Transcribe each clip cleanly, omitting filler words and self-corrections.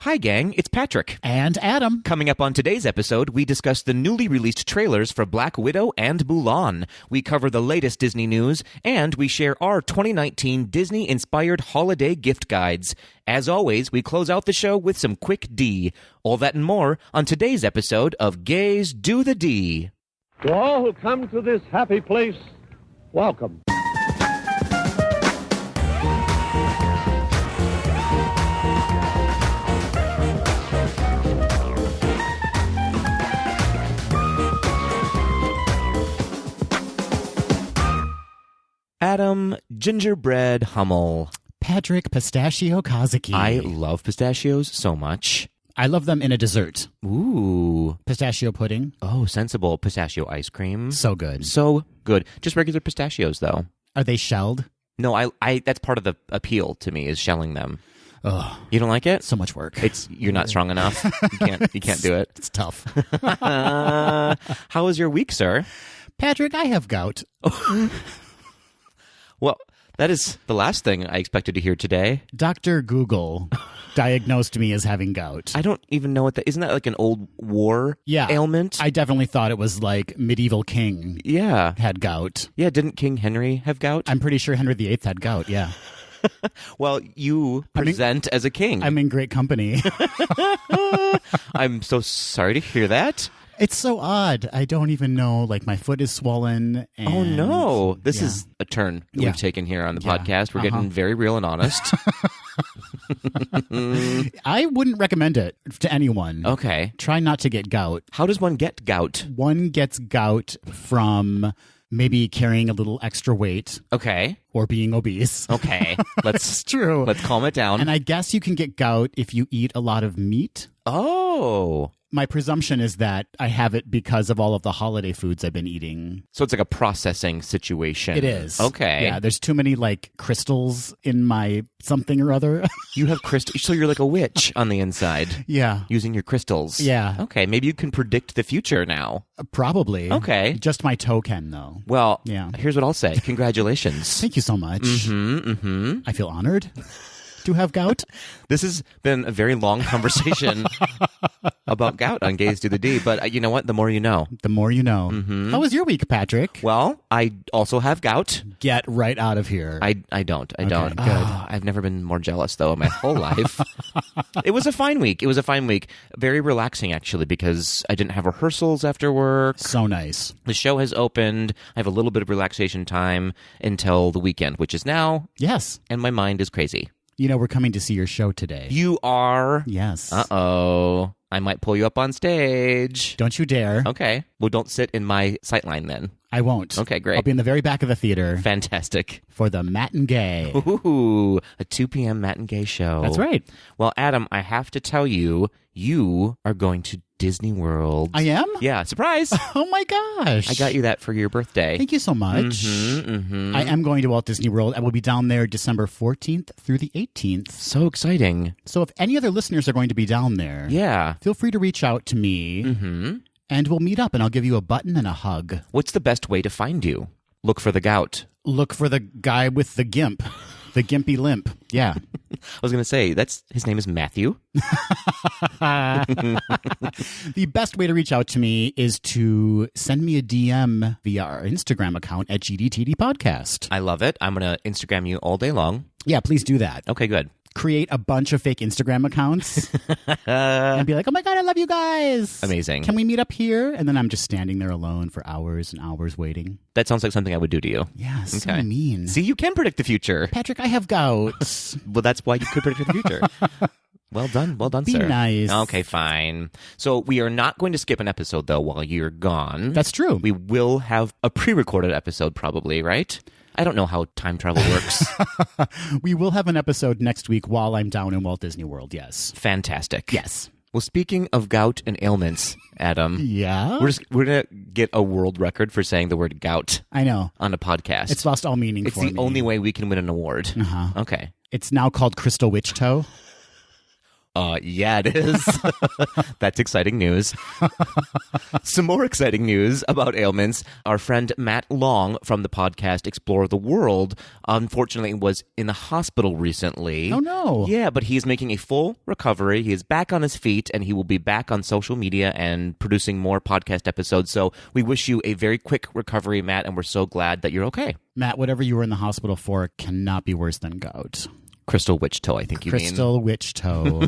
Hi, gang. It's Patrick. And Adam. Coming up on today's episode, we discuss the newly released trailers for Black Widow and Mulan. We cover the latest Disney news, and we share our 2019 Disney-inspired holiday gift guides. As always, we close out the show with some quick D. All that and more on today's episode of Gays Do the D. To all who come to this happy place, welcome. Adam, gingerbread Hummel. Patrick, pistachio Kazuki. I love pistachios so much. I love them in a dessert. Ooh. Pistachio pudding. Oh, sensible. Pistachio ice cream. So good. So good. Just regular pistachios, though. Are they shelled? No, I that's part of the appeal to me is shelling them. Oh, You don't like it? so much work. You're not strong enough. You can't do it. It's tough. How was your week, sir? Patrick, I have gout. Well, that is the last thing I expected to hear today. Dr. Google diagnosed me as having gout. I don't even know what that isn't that like an old war ailment? I definitely thought it was like medieval king Yeah. had gout. Yeah, didn't King Henry have gout? I'm pretty sure Henry VIII had gout, yeah. Well, you present as a king. I'm in great company. I'm so sorry to hear that. It's so odd. I don't even know. Like, my foot is swollen. And, Oh, no. This yeah. is a turn Yeah. we've taken here on the Yeah. podcast. We're getting very real and honest. I wouldn't recommend it to anyone. Okay. Try not to get gout. How does one get gout? One gets gout from maybe carrying a little extra weight Okay. or being obese. Okay. It's true. Let's calm it down. And I guess you can get gout if you eat a lot of meat. Oh. My presumption is that I have it because of all of the holiday foods I've been eating. So it's like a processing situation. It is. Okay. Yeah, there's too many like crystals in my something or other. You have crystals. So you're like a witch on the inside. Yeah. Using your crystals. Yeah. Okay. Maybe you can predict the future now. Probably. Okay. Just my toe can, though. Well, Yeah. Here's what I'll say. Congratulations. Thank you so much. I feel honored to have gout. This has been a very long conversation about gout on Gays Do the D, but you know what? The more you know. The more you know. How was your week, Patrick? Well, I also have gout. Get right out of here. I don't. good. I've never been more jealous, though, in my whole life. It was a fine week. Very relaxing, actually, because I didn't have rehearsals after work. So nice. The show has opened. I have a little bit of relaxation time until the weekend, which is now, Yes. and my mind is crazy. You know, we're coming to see your show today. You are? Yes. Uh-oh. I might pull you up on stage. Don't you dare. Okay. Well, don't sit in my sightline then. I won't. Okay, great. I'll be in the very back of the theater Fantastic. for the matinee. Ooh, a 2 p.m. matinee show. That's right. Well, Adam, I have to tell you, you are going to Disney World. I am? Yeah, surprise. Oh my gosh. I got you that for your birthday. Thank you so much. I am going to Walt Disney World. I will be down there December 14th through the 18th. So exciting. So if any other listeners are going to be down there, Yeah. feel free to reach out to me and we'll meet up and I'll give you a button and a hug. What's the best way to find you? Look for the gout. Look for the guy with the gimp, the gimpy limp. Yeah. I was going to say, his name is Matthew. The best way to reach out to me is to send me a DM via our Instagram account at GDTD Podcast. I love it. I'm going to Instagram you all day long. Yeah, please do that. Okay, good. Create a bunch of fake Instagram accounts and be like, oh my God, I love you guys. Amazing. Can we meet up here? And then I'm just standing there alone for hours and hours waiting. That sounds like something I would do to you. Yeah, so Okay. mean. See, you can predict the future. Patrick, I have gout. Well, that's why you could predict the future. Well done, Be sir. nice. Okay, fine. So we are not going to skip an episode, though, while you're gone. That's true. We will have a pre-recorded episode, probably, right? I don't know how time travel works. We will have an episode next week while I'm down in Walt Disney World, yes. Fantastic. Yes. Well, speaking of gout and ailments, Adam, Yeah? we're gonna get a world record for saying the word gout I know. on a podcast. It's lost all meaning It's for me. the only way we can win an award. Uh-huh. Okay. It's now called Crystal Witch Toe. Yeah, it is. That's exciting news. Some more exciting news about ailments. Our friend Matt Long from the podcast Explore the World, unfortunately, was in the hospital recently. Oh, no. Yeah, but he is making a full recovery. He is back on his feet, and he will be back on social media and producing more podcast episodes. So we wish you a very quick recovery, Matt, and we're so glad that you're okay. Matt, whatever you were in the hospital for cannot be worse than gout. Crystal witch toe, I think you mean. Crystal witch toe.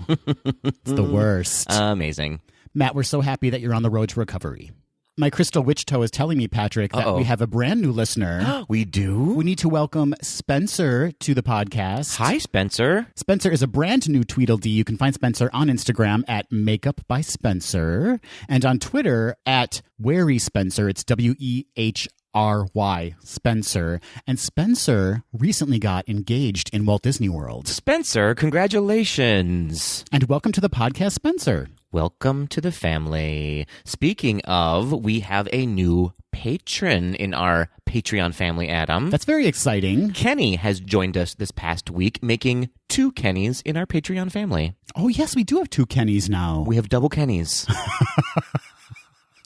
It's the worst. Amazing. Matt, we're so happy that you're on the road to recovery. My crystal witch toe is telling me, Patrick, that we have a brand new listener. We do? We need to welcome Spencer to the podcast. Hi, Spencer. Spencer is a brand new Tweedledee. You can find Spencer on Instagram at Makeup by Spencer and on Twitter at Wary Spencer. It's WEHRY Spencer. And Spencer recently got engaged in Walt Disney World. Spencer, congratulations. And welcome to the podcast, Spencer. Welcome to the family. Speaking of, we have a new patron in our Patreon family, Adam. That's very exciting. Kenny has joined us this past week, making 2 Kennys in our Patreon family. Oh, yes, we do have 2 Kennys now. We have double Kennys.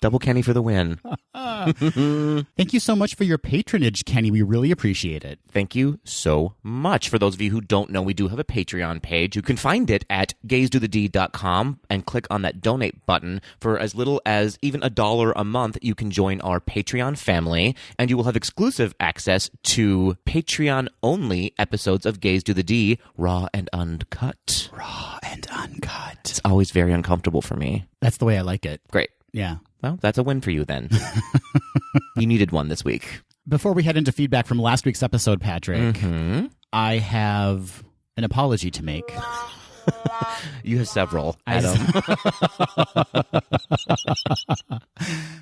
Double Kenny for the win. Thank you so much for your patronage, Kenny. We really appreciate it. Thank you so much. For those of you who don't know, we do have a Patreon page. You can find it at gaysdothed.com and click on that donate button. For as little as even $1 a month, you can join our Patreon family, and you will have exclusive access to Patreon-only episodes of Gays Do the D, raw and uncut. Raw and uncut. It's always very uncomfortable for me. That's the way I like it. Great. Yeah. Well, that's a win for you then. You needed one this week. Before we head into feedback from last week's episode, Patrick, I have an apology to make. You have several, Adam.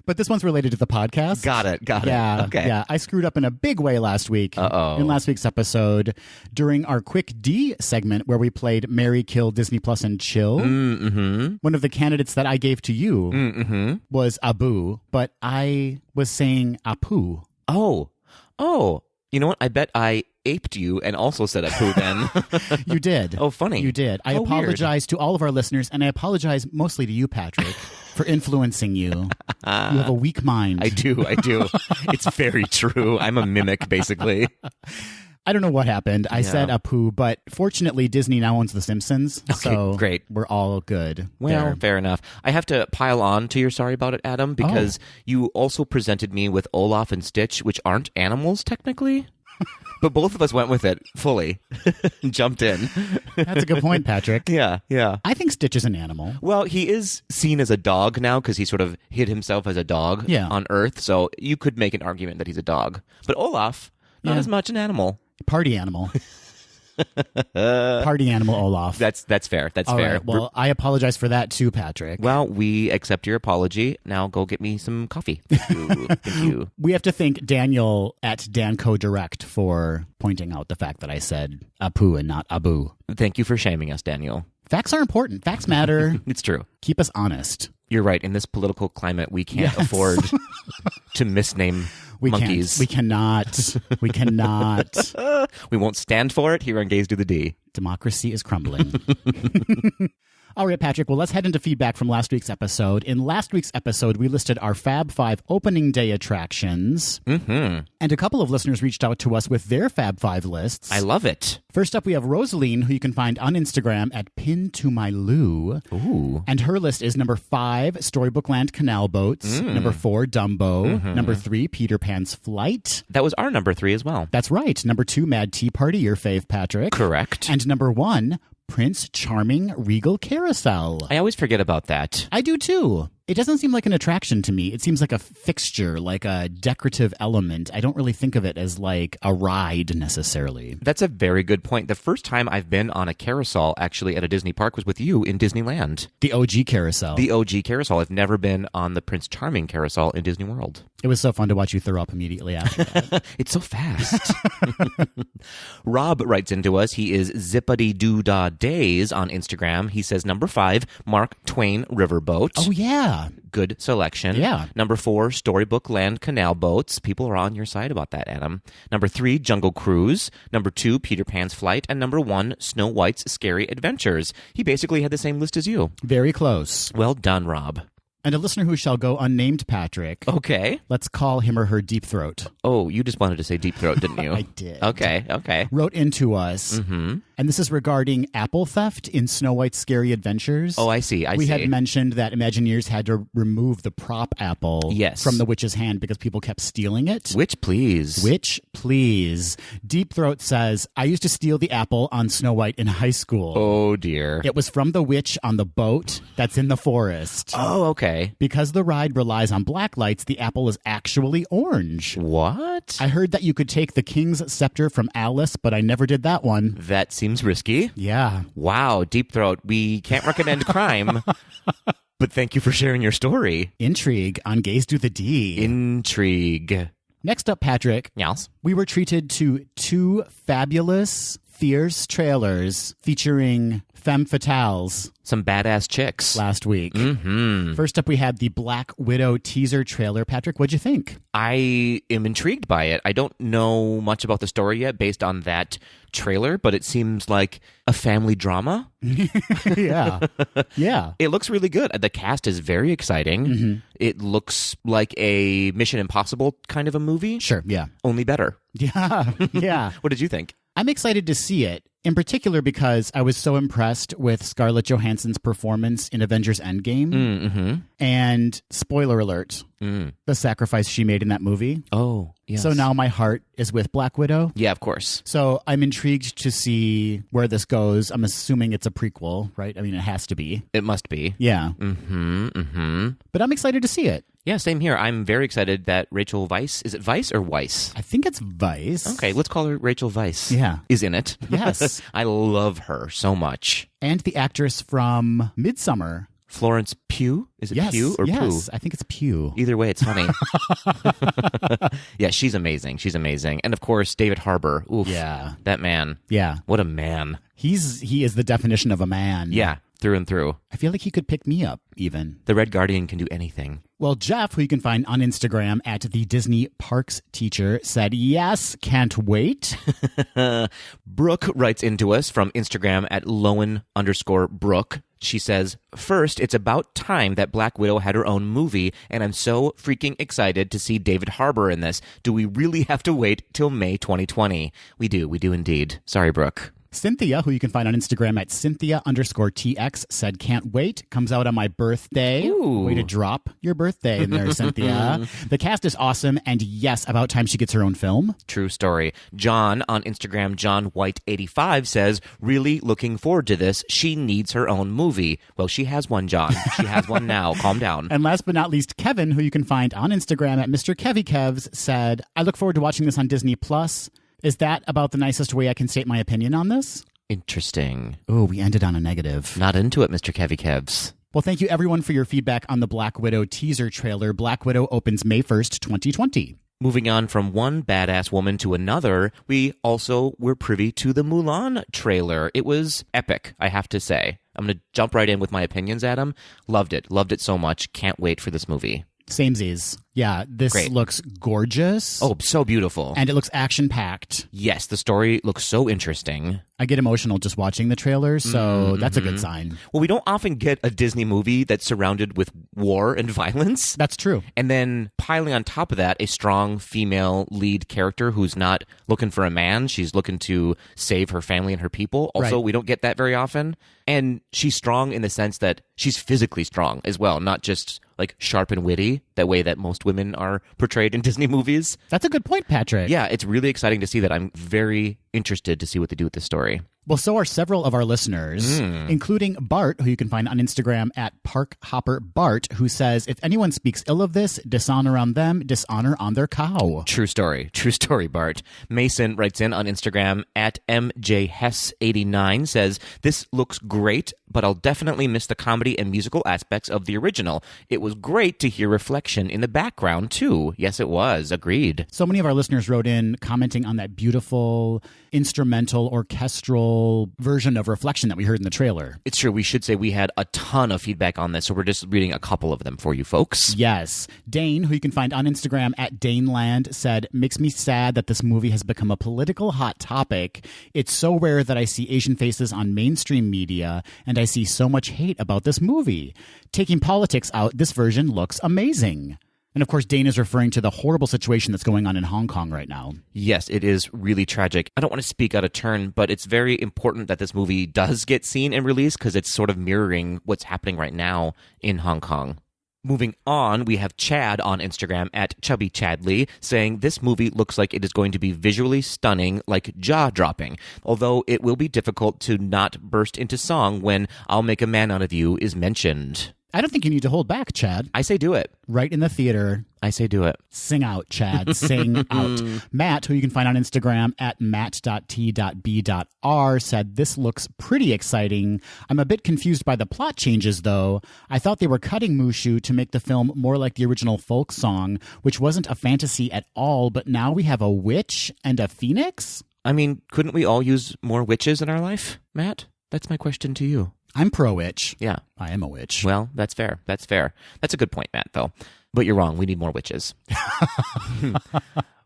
But this one's related to the podcast. Got it. Yeah. Okay. Yeah. I screwed up in a big way last week. Uh-oh. In last week's episode during our Quick D segment where we played Marry, Kill, Disney Plus, and Chill. One of the candidates that I gave to you was Abu, but I was saying Apu. Oh. You know what? I bet I aped you and also said Apu then. You did. Oh, funny. You did. I apologize to all of our listeners, and I apologize mostly to you, Patrick, for influencing you. You have a weak mind. I do. It's very true. I'm a mimic, basically. I don't know what happened. I said Apu, but fortunately Disney now owns The Simpsons. Okay, so great. We're all good. Well, there. fair enough. I have to pile on to your sorry about it, Adam, because you also presented me with Olaf and Stitch, which aren't animals technically. But both of us went with it fully. Jumped in. That's a good point, Patrick. Yeah. I think Stitch is an animal. Well, he is seen as a dog now because he sort of hid himself as a dog on Earth. So you could make an argument that he's a dog. But Olaf, not as much an animal. Party animal. Party animal Olaf. That's fair. That's all fair. Right. Well, I apologize for that too, Patrick. Well, we accept your apology. Now go get me some coffee. Thank you. We have to thank Daniel at Danco Direct for pointing out the fact that I said Apu and not Abu. Thank you for shaming us, Daniel. Facts are important. Facts matter. It's true. Keep us honest. You're right. In this political climate, we can't afford to misname monkeys. We cannot. We cannot. We won't stand for it here on Gays Do the D. Democracy is crumbling. All right, Patrick. Well, let's head into feedback from last week's episode. In last week's episode, we listed our Fab 5 opening day attractions. And a couple of listeners reached out to us with their Fab 5 lists. I love it. First up, we have Rosaline, who you can find on Instagram at PinToMyLou. Ooh. And her list is number 5, Storybook Land Canal Boats. Number 4, Dumbo. Number 3, Peter Pan's Flight. That was our number 3 as well. That's right. Number 2, Mad Tea Party, your fave, Patrick. Correct. And number 1, Prince Charming Regal Carousel. I always forget about that. I do too. It doesn't seem like an attraction to me. It seems like a fixture, like a decorative element. I don't really think of it as like a ride necessarily. That's a very good point. The first time I've been on a carousel actually at a Disney park was with you in Disneyland. The OG carousel. The OG carousel. I've never been on the Prince Charming carousel in Disney World. It was so fun to watch you throw up immediately after that. It's so fast. Rob writes into us. He is Zippity-Doo-Dah Days on Instagram. He says, number 5, Mark Twain Riverboat. Oh, yeah. Yeah. Good selection. Yeah. Number 4, Storybook Land Canal Boats. People are on your side about that, Adam. Number 3, Jungle Cruise. Number 2, Peter Pan's Flight. And number 1, Snow White's Scary Adventures. He basically had the same list as you. Very close. Well done, Rob. And a listener who shall go unnamed, Patrick. Okay. Let's call him or her Deep Throat. Oh, you just wanted to say Deep Throat, didn't you? I did. Okay. Wrote into us. Mm-hmm. And this is regarding apple theft in Snow White's Scary Adventures. Oh, I see. We had mentioned that Imagineers had to remove the prop apple from the witch's hand because people kept stealing it. Which, please. Deep Throat says, I used to steal the apple on Snow White in high school. Oh, dear. It was from the witch on the boat that's in the forest. Oh, okay. Because the ride relies on black lights, the apple is actually orange. What? I heard that you could take the king's scepter from Alice, but I never did that one. That seems risky. Yeah. Wow, Deep Throat. We can't recommend crime, but thank you for sharing your story. Intrigue on Gaze Do the D. Intrigue. Next up, Patrick. Yes. We were treated to 2 fabulous, fierce trailers featuring femme fatales. Some badass chicks. Last week. Mm-hmm. First up, we had the Black Widow teaser trailer. Patrick, what'd you think? I am intrigued by it. I don't know much about the story yet based on that trailer, but it seems like a family drama. Yeah. It looks really good. The cast is very exciting. Mm-hmm. It looks like a Mission Impossible kind of a movie. Sure, yeah. Only better. Yeah. What did you think? I'm excited to see it, in particular because I was so impressed with Scarlett Johansson's performance in Avengers Endgame. Mm-hmm. And spoiler alert, the sacrifice she made in that movie. Oh, yes. So now my heart is with Black Widow. Yeah, of course. So I'm intrigued to see where this goes. I'm assuming it's a prequel, right? I mean, it has to be. It must be. Yeah. Mm-hmm, mm-hmm. But I'm excited to see it. Yeah, same here. I'm very excited that Rachel Weisz, is it Weisz or Weiss? I think it's Weiss. Okay, let's call her Rachel Weisz. Yeah. Is in it. Yes. I love her so much. And the actress from Midsommar. Florence Pugh? Is it Pugh or Pooh? Yes, I think it's Pugh. Either way, it's funny. Yeah, she's amazing. She's amazing. And of course, David Harbour. Oof. Yeah. That man. Yeah. What a man. He is the definition of a man. Yeah, through and through. I feel like he could pick me up, even. The Red Guardian can do anything. Well, Jeff, who you can find on Instagram at the Disney Parks Teacher, said, yes, can't wait. Brooke writes into us from Instagram at Lowen_Brooke. She says, first, it's about time that Black Widow had her own movie, and I'm so freaking excited to see David Harbour in this. Do we really have to wait till May 2020? We do indeed. Sorry, Brooke. Cynthia, who you can find on Instagram at Cynthia_TX, said, can't wait. Comes out on my birthday. Ooh. Way to drop your birthday in there, Cynthia. The cast is awesome, and yes, about time she gets her own film. True story. John on Instagram, JohnWhite85, says, really looking forward to this. She needs her own movie. Well, she has one, John. She has one now. Calm down. And last but not least, Kevin, who you can find on Instagram at Mr. KevyKevs, said, I look forward to watching this on Disney+. Is that about the nicest way I can state my opinion on this? Interesting. Oh, we ended on a negative. Not into it, Mr. KevyKevs. Well, thank you everyone for your feedback on the Black Widow teaser trailer. Black Widow opens May 1st, 2020. Moving on from one badass woman to another, we also were privy to the Mulan trailer. It was epic, I have to say. I'm going to jump right in with my opinions, Adam. Loved it so much. Can't wait for this movie. Samesies. Yeah, this Great. Looks gorgeous. Oh, so beautiful. And it looks action-packed. Yes, the story looks so interesting. I get emotional just watching the trailer, so that's a good sign. Well, we don't often get a Disney movie that's surrounded with war and violence. That's true. And then piling on top of that, a strong female lead character who's not looking for a man. She's looking to save her family and her people. Also, Right. We don't get that very often. And she's strong in the sense that she's physically strong as well, not just like sharp and witty, that way that most women are portrayed in Disney movies. That's a good point, Patrick. Yeah, it's really exciting to see that. I'm very interested to see what they do with this story. Well, so are several of our listeners, including Bart, who you can find on Instagram at ParkHopperBart, who says, if anyone speaks ill of this, dishonor on them, dishonor on their cow. True story, Bart. Mason writes in on Instagram at MJHess89, says, this looks great, but I'll definitely miss the comedy and musical aspects of the original. It was great to hear reflection in the background, too. Yes, it was. Agreed. So many of our listeners wrote in commenting on that beautiful instrumental orchestral musical version of Reflection that we heard in the trailer. It's true. We should say we had a ton of feedback on this, so we're just reading a couple of them for you folks. Yes. Dane, who you can find on Instagram at Daneland, said, "Makes me sad that this movie has become a political hot topic. It's so rare that I see Asian faces on mainstream media, and I see so much hate about this movie. Taking politics out, this version looks amazing." And of course, Dane is referring to the horrible situation that's going on in Hong Kong right now. Yes, it is really tragic. I don't want to speak out of turn, but it's very important that this movie does get seen and released because it's sort of mirroring what's happening right now in Hong Kong. Moving on, we have Chad on Instagram at Chubby Chadley saying this movie looks like it is going to be visually stunning, like jaw-dropping, although it will be difficult to not burst into song when I'll Make a Man Out of You is mentioned. I don't think you need to hold back, Chad. I say do it. Right in the theater. I say do it. Sing out, Chad. Sing out. Matt, who you can find on Instagram at matt.t.b.r, said, "This looks pretty exciting. I'm a bit confused by the plot changes, though. I thought they were cutting Mushu to make the film more like the original folk song, which wasn't a fantasy at all, but now we have a witch and a phoenix?" I mean, couldn't we all use more witches in our life, Matt? That's my question to you. I'm pro-witch. Yeah. I am a witch. Well, that's fair. That's fair. That's a good point, Matt, though. But you're wrong. We need more witches.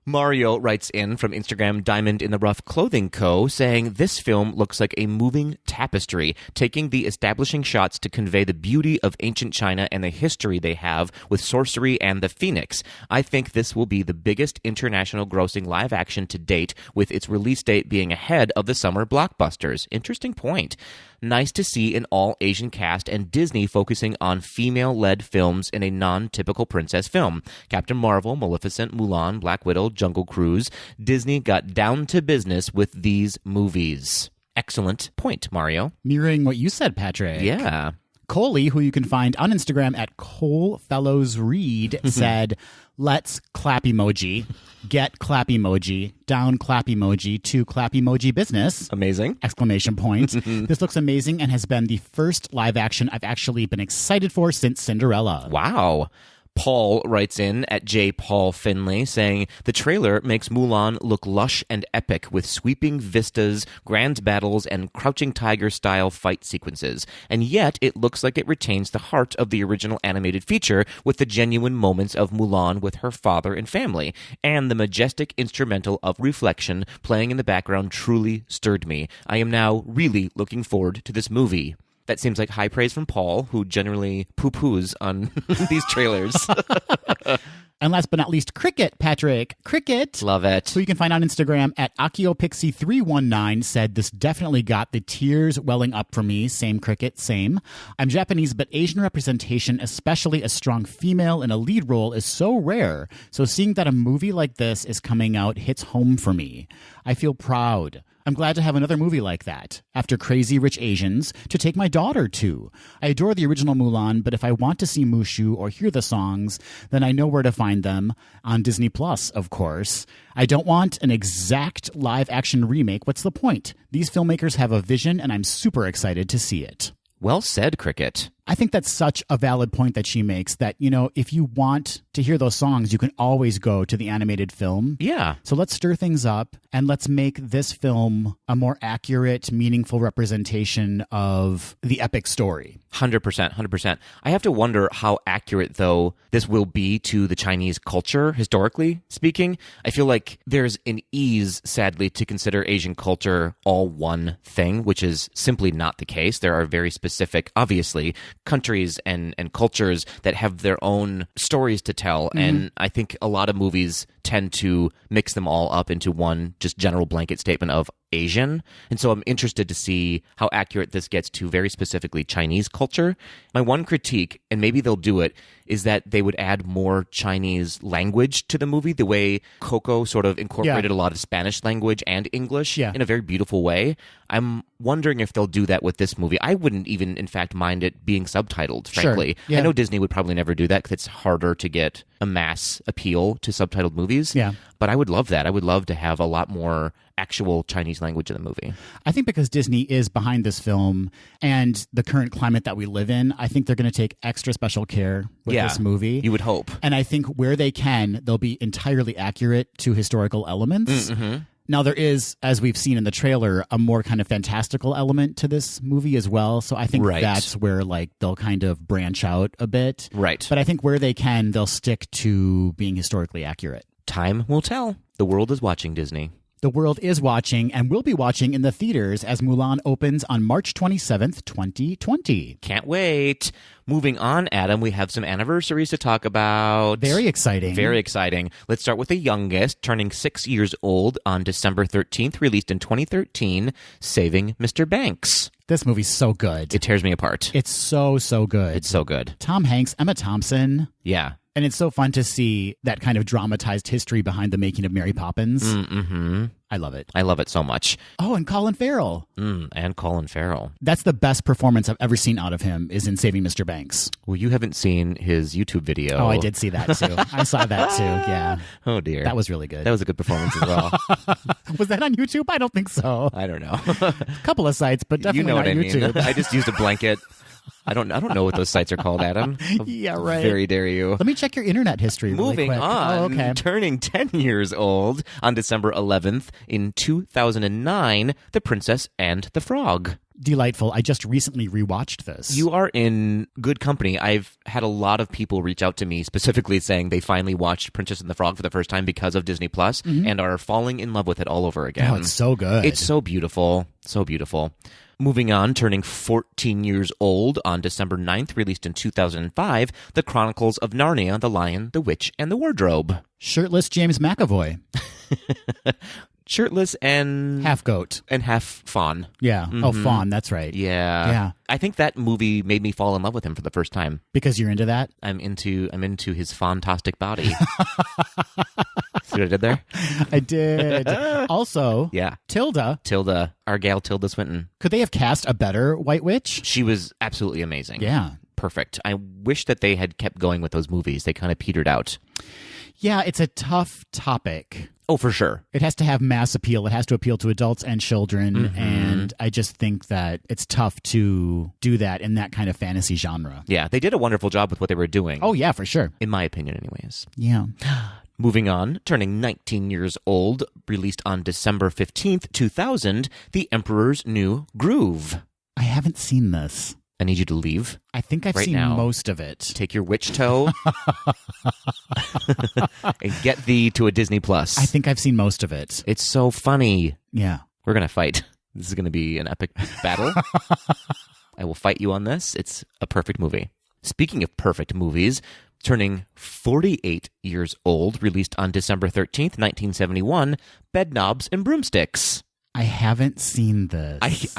Mario writes in from Instagram, Diamond in the Rough Clothing Co., saying this film looks like a moving tapestry, taking the establishing shots to convey the beauty of ancient China and the history they have with sorcery and the phoenix. I think this will be the biggest international grossing live action to date, with its release date being ahead of the summer blockbusters. Interesting point. Nice to see an all-Asian cast and Disney focusing on female-led films in a non-typical princess film. Captain Marvel, Maleficent, Mulan, Black Widow, Jungle Cruise. Disney got down to business with these movies. Excellent point, Mario. Mirroring what you said, Patrick. Yeah. Coley, who you can find on Instagram at ColeFellowsRead, said, "Let's clap emoji, get clap emoji, down clap emoji, to clap emoji business." Amazing. Exclamation point. This looks amazing and has been the first live action I've actually been excited for since Cinderella. Wow. Paul writes in at J. Paul Finley saying, the trailer makes Mulan look lush and epic with sweeping vistas, grand battles, and Crouching Tiger-style fight sequences. And yet, it looks like it retains the heart of the original animated feature with the genuine moments of Mulan with her father and family. And the majestic instrumental of Reflection playing in the background truly stirred me. I am now really looking forward to this movie. That seems like high praise from Paul, who generally poo-poos on these trailers. And last but not least, Cricket, Patrick. Cricket. Love it. Who you can find on Instagram at AkioPixie319 said, "This definitely got the tears welling up for me." Same, Cricket, same. "I'm Japanese, but Asian representation, especially a strong female in a lead role, is so rare. So seeing that a movie like this is coming out hits home for me. I feel proud. I'm glad to have another movie like that, after Crazy Rich Asians, to take my daughter to. I adore the original Mulan, but if I want to see Mushu or hear the songs, then I know where to find them, on Disney Plus, of course. I don't want an exact live-action remake. What's the point? These filmmakers have a vision, and I'm super excited to see it." Well said, Cricket. I think that's such a valid point that she makes, that, you know, if you want to hear those songs, you can always go to the animated film. Yeah. So let's stir things up and let's make this film a more accurate, meaningful representation of the epic story. 100%, 100%. I have to wonder how accurate, though, this will be to the Chinese culture, historically speaking. I feel like there's an ease, sadly, to consider Asian culture all one thing, which is simply not the case. There are very specific, obviously, countries and cultures that have their own stories to tell. Mm-hmm. And I think a lot of movies tend to mix them all up into one just general blanket statement of Asian. And so I'm interested to see how accurate this gets to very specifically Chinese culture. My one critique, and maybe they'll do it, is that they would add more Chinese language to the movie, the way Coco sort of incorporated a lot of Spanish language and English in a very beautiful way. I'm wondering if they'll do that with this movie. I wouldn't even, in fact, mind it being subtitled, frankly. Sure. Yeah. I know Disney would probably never do that because it's harder to get a mass appeal to subtitled movies. Yeah. But I would love that. I would love to have a lot more actual Chinese language in the movie. I think because Disney is behind this film and the current climate that we live in, I think they're going to take extra special care with this movie. You would hope. And I think where they can, they'll be entirely accurate to historical elements. Mm-hmm. Now, there is, as we've seen in the trailer, a more kind of fantastical element to this movie as well. So I think that's where like they'll kind of branch out a bit. Right. But I think where they can, they'll stick to being historically accurate. Time will tell. The world is watching, Disney. The world is watching and will be watching in the theaters as Mulan opens on March 27th, 2020. Can't wait. Moving on, Adam, we have some anniversaries to talk about. Very exciting. Very exciting. Let's start with the youngest, turning 6 years old on December 13th, released in 2013, Saving Mr. Banks. This movie's so good. It tears me apart. It's so, so good. It's so good. Tom Hanks, Emma Thompson. Yeah. And it's so fun to see that kind of dramatized history behind the making of Mary Poppins. Mm-hmm. I love it. I love it so much. Oh, and Colin Farrell. And Colin Farrell. That's the best performance I've ever seen out of him is in Saving Mr. Banks. Well, you haven't seen his YouTube video. Oh, I did see that too. I saw that too, yeah. Oh, dear. That was really good. That was a good performance as well. Was that on YouTube? I don't think so. I don't know. A couple of sites, but definitely you know not what I YouTube. mean. I just used a blanket. I don't know what those sites are called, Adam. How Yeah, right. Very dare you. Let me check your internet history really Moving quick. on, Oh, okay. turning 10 years old on December 11th in 2009, The Princess and the Frog. Delightful. I just recently rewatched this. You are in good company. I've had a lot of people reach out to me specifically saying they finally watched Princess and the Frog for the first time because of Disney Plus and are falling in love with it all over again. Oh, it's so good. It's so beautiful. So beautiful. Moving on, turning 14 years old on December 9th, released in 2005, The Chronicles of Narnia, The Lion, the Witch, and the Wardrobe. Shirtless James McAvoy. Shirtless and... Half goat. And half fawn. Yeah. Oh, fawn. That's right. Yeah. Yeah. I think that movie made me fall in love with him for the first time. Because you're into that? I'm into his fantastic body. See what I did there? I did. Also, Yeah. Tilda. Our gal Tilda Swinton. Could they have cast a better White Witch? She was absolutely amazing. Yeah. Perfect. I wish that they had kept going with those movies. They kind of petered out. Yeah, it's a tough topic. Oh, for sure. It has to have mass appeal. It has to appeal to adults and children. And I just think that it's tough to do that in that kind of fantasy genre. Yeah, they did a wonderful job with what they were doing. Oh, yeah, for sure. In my opinion, anyways. Yeah. Moving on, turning 19 years old, released on December 15th, 2000, The Emperor's New Groove. I haven't seen this. I need you to leave. I think I've right seen now. most of it. Take your witch toe and get thee to a Disney Plus. I think I've seen most of it. It's so funny. Yeah. We're going to fight. This is going to be an epic battle. I will fight you on this. It's a perfect movie. Speaking of perfect movies, turning 48 years old, released on December 13th, 1971, Bedknobs and Broomsticks. I haven't seen this.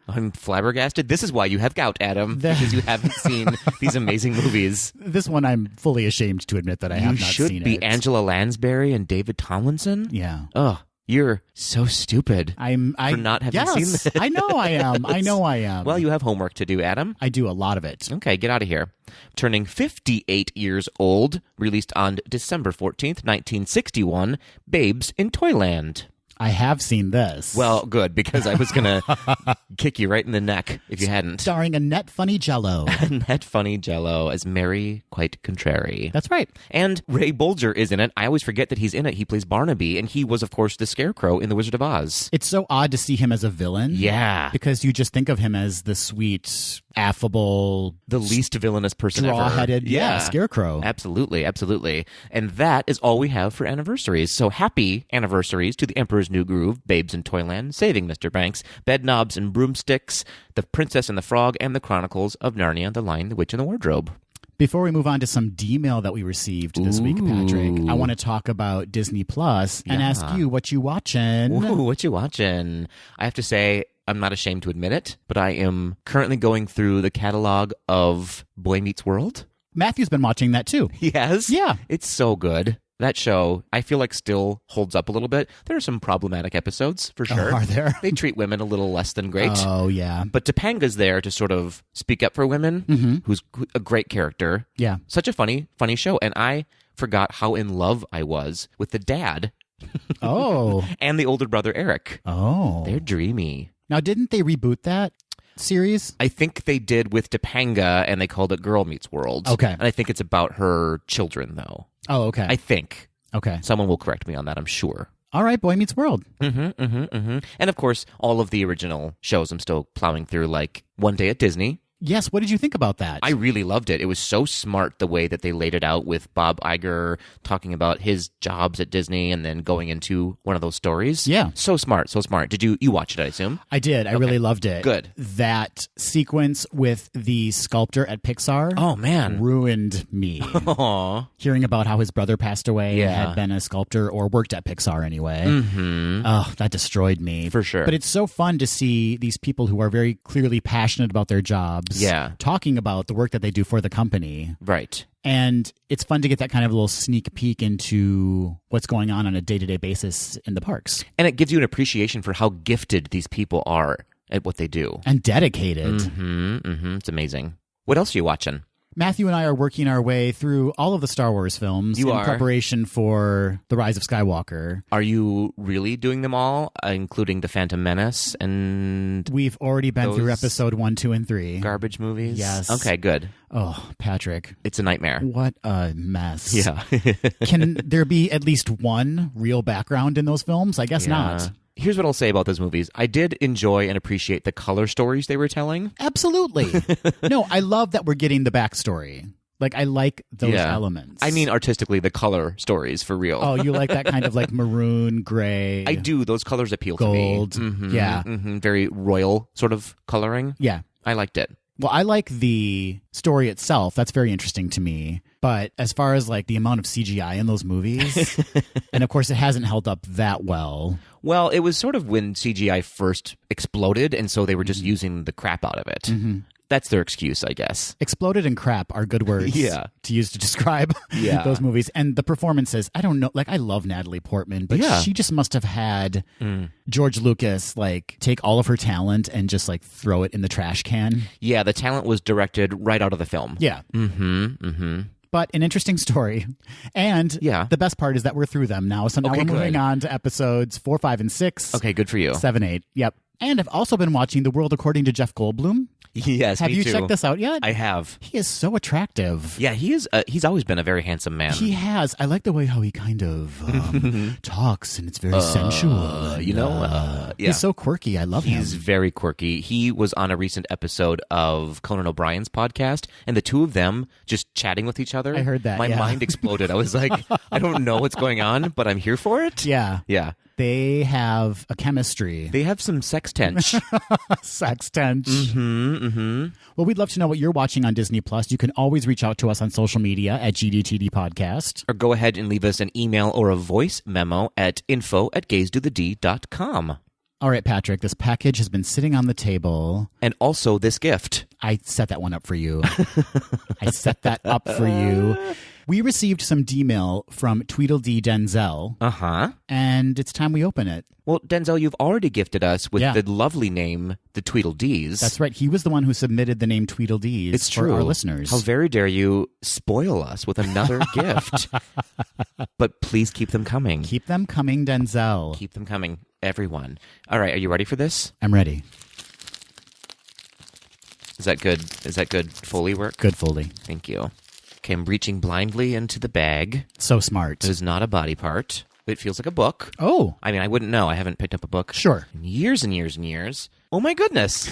I'm flabbergasted. This is why you have gout, Adam, because you haven't seen these amazing movies. This one I'm fully ashamed to admit that I have not seen it. You should be Angela Lansbury and David Tomlinson. Yeah. Oh, you're so stupid I for not having seen this. I know I am. I know I am. Well, you have homework to do, Adam. I do a lot of it. Okay, get out of here. Turning 58 years old, released on December 14th, 1961, Babes in Toyland. I have seen this. Well, good, because I was going to kick you right in the neck if you hadn't. Starring Annette Funny Jello. Annette Funny Jello as Mary Quite Contrary. That's right. And Ray Bolger is in it. I always forget that he's in it. He plays Barnaby, and he was, of course, the Scarecrow in The Wizard of Oz. It's so odd to see him as a villain. Yeah. Because you just think of him as the sweet, affable... The least villainous person ever. Straw-headed, Scarecrow. Absolutely, absolutely. And that is all we have for anniversaries. So happy anniversaries to The Emperor's New Groove, Babes in Toyland, Saving Mr. Banks, Bedknobs and Broomsticks, The Princess and the Frog, and The Chronicles of Narnia, The Lion, the Witch, and the Wardrobe. Before we move on to some D-mail that we received this week, Patrick, I want to talk about Disney Plus and ask you what you watching. Ooh, what you watching? I have to say, I'm not ashamed to admit it, but I am currently going through the catalog of Boy Meets World. Matthew's been watching that too. He has? Yeah. It's so good. That show, I feel like, still holds up a little bit. There are some problematic episodes, for sure. Oh, are there? They treat women a little less than great. Oh, yeah. But Topanga's there to sort of speak up for women, who's a great character. Yeah. Such a funny show. And I forgot how in love I was with the dad. Oh. And the older brother, Eric. Oh. They're dreamy. Now, didn't they reboot that series? I think they did with Topanga, and they called it Girl Meets World. Okay. And I think it's about her children, though. Oh, okay. I think. Okay. Someone will correct me on that, I'm sure. All right, Boy Meets World. And of course, all of the original shows I'm still plowing through, like One Day at Disney. Yes, what did you think about that? I really loved it. It was so smart the way that they laid it out with Bob Iger talking about his jobs at Disney and then going into one of those stories. Yeah. So smart, so smart. Did you watch it, I assume? I did. I really loved it. Good. That sequence with the sculptor at Pixar Oh, man. ruined me. Aw. Hearing about how his brother passed away and Yeah. had been a sculptor or worked at Pixar anyway. Mm-hmm. Oh, that destroyed me. For sure. But it's so fun to see these people who are very clearly passionate about their jobs Yeah. talking about the work that they do for the company. Right. And it's fun to get that kind of little sneak peek into what's going on a day-to-day basis in the parks. And it gives you an appreciation for how gifted these people are at what they do. And dedicated. It's amazing. What else are you watching? Matthew and I are working our way through all of the Star Wars films You in are? preparation for The Rise of Skywalker. Are you really doing them all, including The Phantom Menace and We've already been through Those episode 1, 2, and 3. garbage movies? Yes. Okay, good. Oh, Patrick. It's a nightmare. What a mess. Yeah. Can there be at least one real background in those films? I guess not. Here's what I'll say about those movies. I did enjoy and appreciate the color stories they were telling. Absolutely. No, I love that we're getting the backstory. Like, I like those elements. I mean, artistically, the color stories for real. Oh, you like that kind of like maroon, gray. I do. Those colors appeal Gold. to me. Mhm, Yeah. mhm. Very royal sort of coloring. Yeah. I liked it. Well, I like the story itself. That's very interesting to me. But as far as like the amount of CGI in those movies, and of course it hasn't held up that well. Well, it was sort of when CGI first exploded, and so they were just using the crap out of it. Mm-hmm. That's their excuse, I guess. Exploded and crap are good words Yeah. to use to describe Yeah. those movies. And the performances, I don't know, like I love Natalie Portman, but Yeah. she just must have had George Lucas like take all of her talent and just like throw it in the trash can. Yeah, the talent was directed right out of the film. Yeah. Mm-hmm. But an interesting story. And Yeah. the best part is that we're through them now. So now Okay, we're moving good. on to episodes 4, 5, and 6. Okay, good for you. 7, 8. Yep. And I've also been watching The World According to Jeff Goldblum. Yes, Have me you too. checked this out yet? I have. He is so attractive. Yeah, he is. He's always been a very handsome man. He has. I like the way how he kind of talks, and it's very sensual. And, yeah. he's so quirky. I love He's him. very quirky. He was on a recent episode of Conan O'Brien's podcast, and the two of them just chatting with each other. I heard that, My yeah. mind exploded. I was like, I don't know what's going on, but I'm here for it. Yeah. Yeah. They have a chemistry. They have some sex tension. Sex tense. Mm-hmm. Well, we'd love to know what you're watching on Disney Plus. You can always reach out to us on social media at GDTD Podcast. Or go ahead and leave us an email or a voice memo at info@gazedothed.com. All right, Patrick, this package has been sitting on the table. And also this gift. I set that one up for you. I set that up for you. We received some D-mail from Tweedledee Denzel, Uh-huh. and it's time we open it. Well, Denzel, you've already gifted us with Yeah. the lovely name, the Tweedledees. That's right. He was the one who submitted the name Tweedledees It's for true. our listeners. How very dare you spoil us with another gift. But please keep them coming. Keep them coming, Denzel. Keep them coming, everyone. All right, are you ready for this? I'm ready. Is that good? Is that good Foley work? Good, Foley. Thank you. Okay, I'm reaching blindly into the bag. So smart. It is not a body part. It feels like a book. Oh, I mean, I wouldn't know. I haven't picked up a book sure. in years and years and years. Oh my goodness.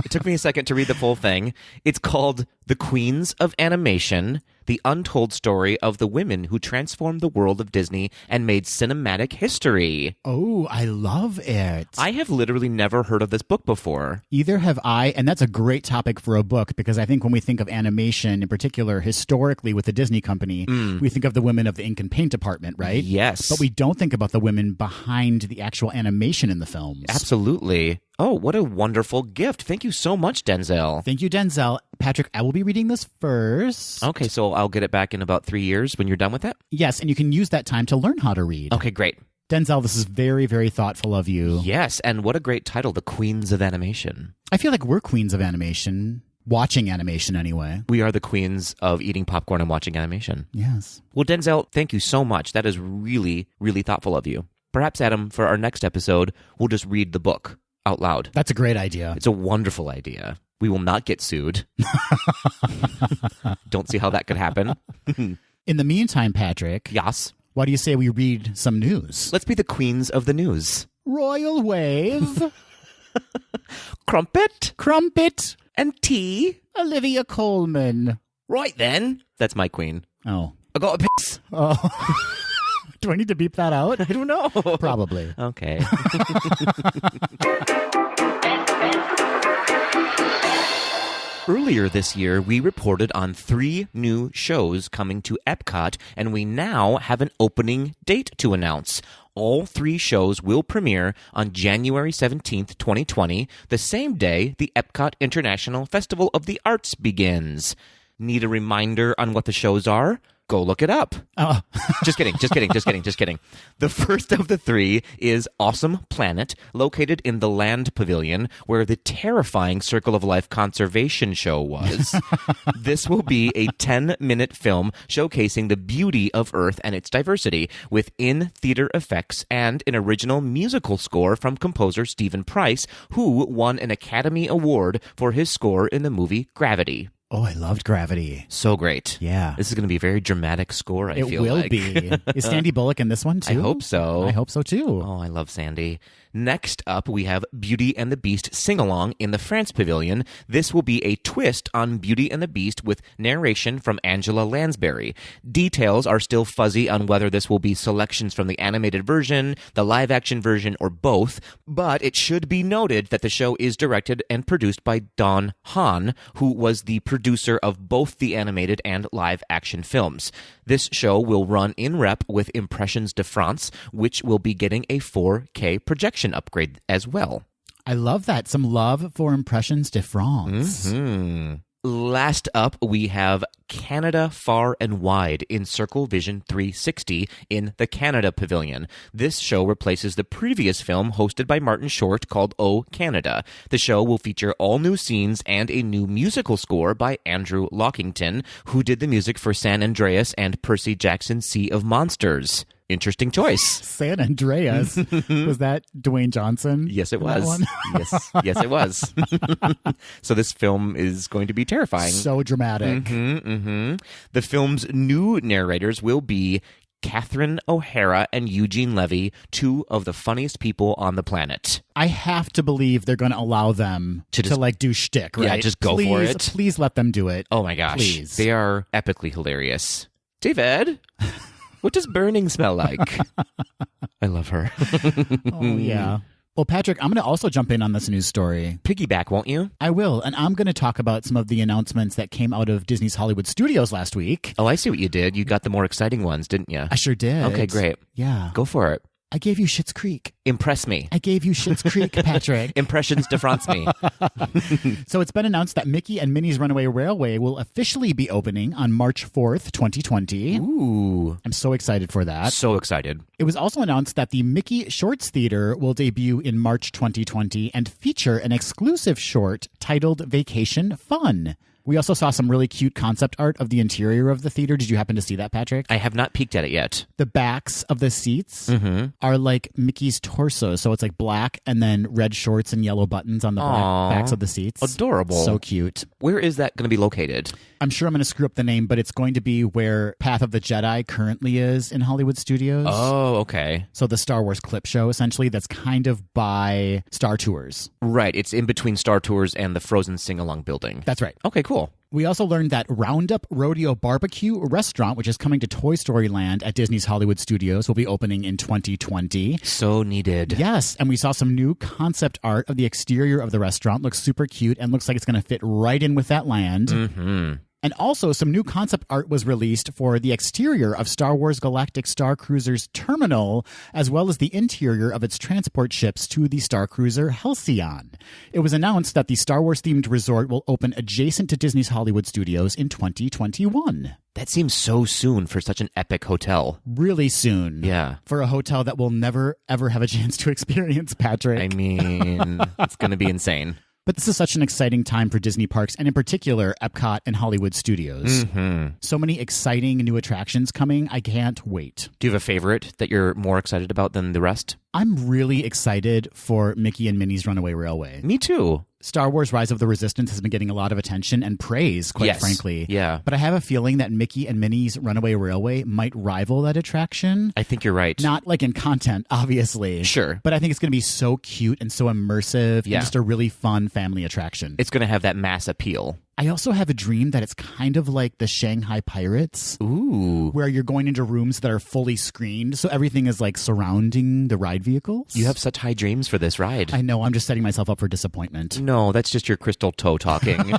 It took me a second to read the full thing. It's called The Queens of Animation, the untold story of the women who transformed the world of Disney and made cinematic history. Oh, I love it. I have literally never heard of this book before. Either have I, and that's a great topic for a book because I think when we think of animation, in particular, historically with the Disney company, we think of the women of the ink and paint department, right? Yes. But we don't think about the women behind the actual animation in the films. Absolutely. Oh, what a wonderful gift. Thank you so much, Denzel. Thank you, Denzel. Patrick, I will be reading this first. Okay, so I'll get it back in about 3 years when you're done with it? Yes, and you can use that time to learn how to read. Okay, great. Denzel, this is very, very thoughtful of you. Yes, and what a great title, The Queens of Animation. I feel like we're queens of animation, watching animation anyway. We are the queens of eating popcorn and watching animation. Yes. Well, Denzel, thank you so much. That is really, really thoughtful of you. Perhaps, Adam, for our next episode, we'll just read the book out loud. That's a great idea. It's a wonderful idea. We will not get sued. Don't see how that could happen. In the meantime, Patrick, Yas. Why do you say we read some news? Let's be the queens of the news. Royal wave, Crumpet crumpet, and tea. Olivia Colman. Right then. That's my queen. Oh. I got a piss. Oh. Do I need to beep that out? I don't know. Probably. Okay. Earlier this year, we reported on 3 new shows coming to Epcot, and we now have an opening date to announce. All 3 shows will premiere on January 17th, 2020, the same day the Epcot International Festival of the Arts begins. Need a reminder on what the shows are? Go look it up. Just kidding. The first of the 3 is Awesome Planet, located in the Land Pavilion, where the terrifying Circle of Life conservation show was. This will be a 10-minute film showcasing the beauty of Earth and its diversity, with in-theater effects and an original musical score from composer Stephen Price, who won an Academy Award for his score in the movie Gravity. Oh, I loved Gravity. So great. Yeah. This is going to be a very dramatic score, I feel like. It will be. Is Sandy Bullock in this one, too? I hope so. I hope so, too. Oh, I love Sandy. Next up, we have Beauty and the Beast Sing-Along in the France Pavilion. This will be a twist on Beauty and the Beast with narration from Angela Lansbury. Details are still fuzzy on whether this will be selections from the animated version, the live-action version, or both, but it should be noted that the show is directed and produced by Don Hahn, who was the producer of both the animated and live-action films. This show will run in rep with Impressions de France, which will be getting a 4K projection upgrade as well. I love that. Some love for Impressions de France. Mm-hmm. Last up, we have Canada Far and Wide in Circle Vision 360 in the Canada Pavilion. This show replaces the previous film hosted by Martin Short called Oh Canada. The show will feature all new scenes and a new musical score by Andrew Lockington, who did the music for San Andreas and Percy Jackson's Sea of Monsters. Interesting choice. San Andreas. Was that Dwayne Johnson? Yes, it was. Yes, it was. So this film is going to be terrifying. So dramatic. The film's new narrators will be Catherine O'Hara and Eugene Levy, 2 of the funniest people on the planet. I have to believe they're going to allow them to like do shtick, right? Yeah, just go for it. Please let them do it. Oh my gosh. Please. They are epically hilarious. David, what does burning smell like? I love her. Oh, yeah. Well, Patrick, I'm going to also jump in on this news story. Piggyback, won't you? I will, and I'm going to talk about some of the announcements that came out of Disney's Hollywood Studios last week. Oh, I see what you did. You got the more exciting ones, didn't you? I sure did. Okay, great. Yeah. Go for it. I gave you Schitt's Creek. Impress me. I gave you Schitt's Creek, Patrick. Impressions de France me. So it's been announced that Mickey and Minnie's Runaway Railway will officially be opening on March 4th, 2020. Ooh. I'm so excited for that. So excited. It was also announced that the Mickey Shorts Theater will debut in March 2020 and feature an exclusive short titled Vacation Fun. We also saw some really cute concept art of the interior of the theater. Did you happen to see that, Patrick? I have not peeked at it yet. The backs of the seats are like Mickey's torso. So it's like black and then red shorts and yellow buttons on the backs of the seats. Adorable. So cute. Where is that going to be located? I'm sure I'm going to screw up the name, but it's going to be where Path of the Jedi currently is in Hollywood Studios. Oh, okay. So the Star Wars clip show, essentially, that's kind of by Star Tours. Right. It's in between Star Tours and the Frozen Sing-Along building. That's right. Okay, cool. We also learned that Roundup Rodeo Barbecue Restaurant, which is coming to Toy Story Land at Disney's Hollywood Studios, will be opening in 2020. So needed. Yes, and we saw some new concept art of the exterior of the restaurant. Looks super cute and looks like it's going to fit right in with that land. Mm-hmm. And also, some new concept art was released for the exterior of Star Wars Galactic Star Cruiser's terminal, as well as the interior of its transport ships to the Star Cruiser Halcyon. It was announced that the Star Wars-themed resort will open adjacent to Disney's Hollywood Studios in 2021. That seems so soon for such an epic hotel. Really soon. Yeah. For a hotel that we'll never, ever have a chance to experience, Patrick. I mean, it's going to be insane. But this is such an exciting time for Disney parks, and in particular, Epcot and Hollywood Studios. Mm-hmm. So many exciting new attractions coming. I can't wait. Do you have a favorite that you're more excited about than the rest? I'm really excited for Mickey and Minnie's Runaway Railway. Me too. Star Wars Rise of the Resistance has been getting a lot of attention and praise, quite frankly. Yeah. But I have a feeling that Mickey and Minnie's Runaway Railway might rival that attraction. I think you're right. Not like in content, obviously. Sure. But I think it's going to be so cute and so immersive and Yeah. just a really fun family attraction. It's going to have that mass appeal. I also have a dream that it's kind of like the Shanghai Pirates. Ooh. Where you're going into rooms that are fully screened, so everything is like surrounding the ride vehicles. You have such high dreams for this ride. I know, I'm just setting myself up for disappointment. No, that's just your crystal toe talking.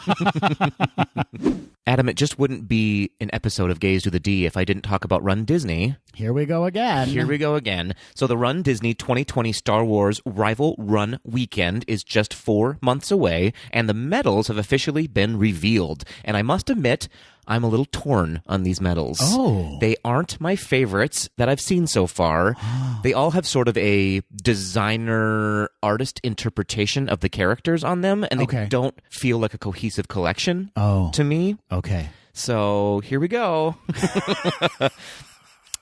Adam, it just wouldn't be an episode of Gaze to the D if I didn't talk about Run Disney. Here we go again. Here we go again. So the Run Disney 2020 Star Wars Rival Run Weekend is just 4 months away, and the medals have officially been revealed. And I must admit, I'm a little torn on these medals. Oh. They aren't my favorites that I've seen so far. They all have sort of a designer artist interpretation of the characters on them, and they don't feel like a cohesive collection to me. Okay. So here we go.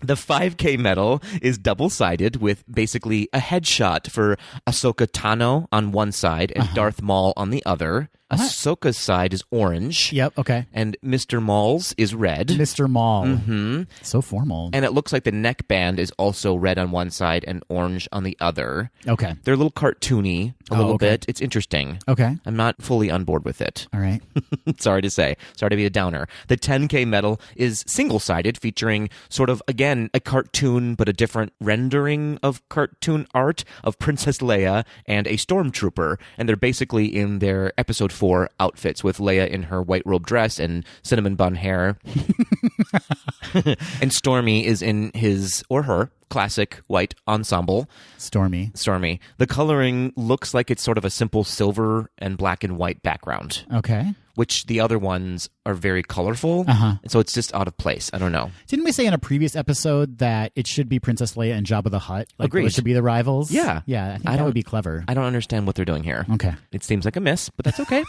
The 5K medal is double-sided with basically a headshot for Ahsoka Tano on one side and Darth Maul on the other. Ahsoka's side is orange. Yep, okay. And Mr. Maul's is red. Mr. Maul. Mm-hmm. So formal. And it looks like the neckband is also red on one side and orange on the other. Okay. They're a little cartoony, a little bit. It's interesting. Okay. I'm not fully on board with it. All right. Sorry to say. Sorry to be a downer. The 10K medal is single-sided, featuring sort of, again, a cartoon, but a different rendering of cartoon art of Princess Leia and a stormtrooper. And they're basically in their Episode 4 outfits, with Leia in her white robe dress and cinnamon bun hair. And Stormy is in his or her classic white ensemble. Stormy. The coloring looks like it's sort of a simple silver and black and white background. Okay. Which the other ones are very colorful. And so it's just out of place. I don't know. Didn't we say in a previous episode that it should be Princess Leia and Jabba the Hutt? Like, Agreed. It should be the rivals? Yeah. Yeah, I think that would be clever. I don't understand what they're doing here. Okay. It seems like a miss, but that's okay.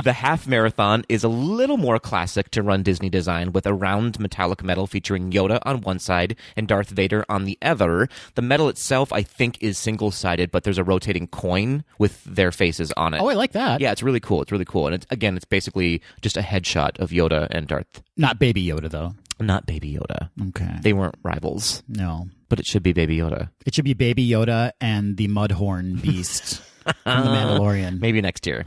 The half marathon is a little more classic to Run Disney design, with a round metallic medal featuring Yoda on one side and Darth Vader on the other. The medal itself, I think, is single-sided, but there's a rotating coin with their faces on it. Oh, I like that. Yeah, it's really cool. And it's basically just a headshot of Yoda and Darth. Not Baby Yoda, though. Not Baby Yoda. Okay. They weren't rivals. No. But it should be Baby Yoda. It should be Baby Yoda and the Mudhorn Beast from The Mandalorian. Maybe next year.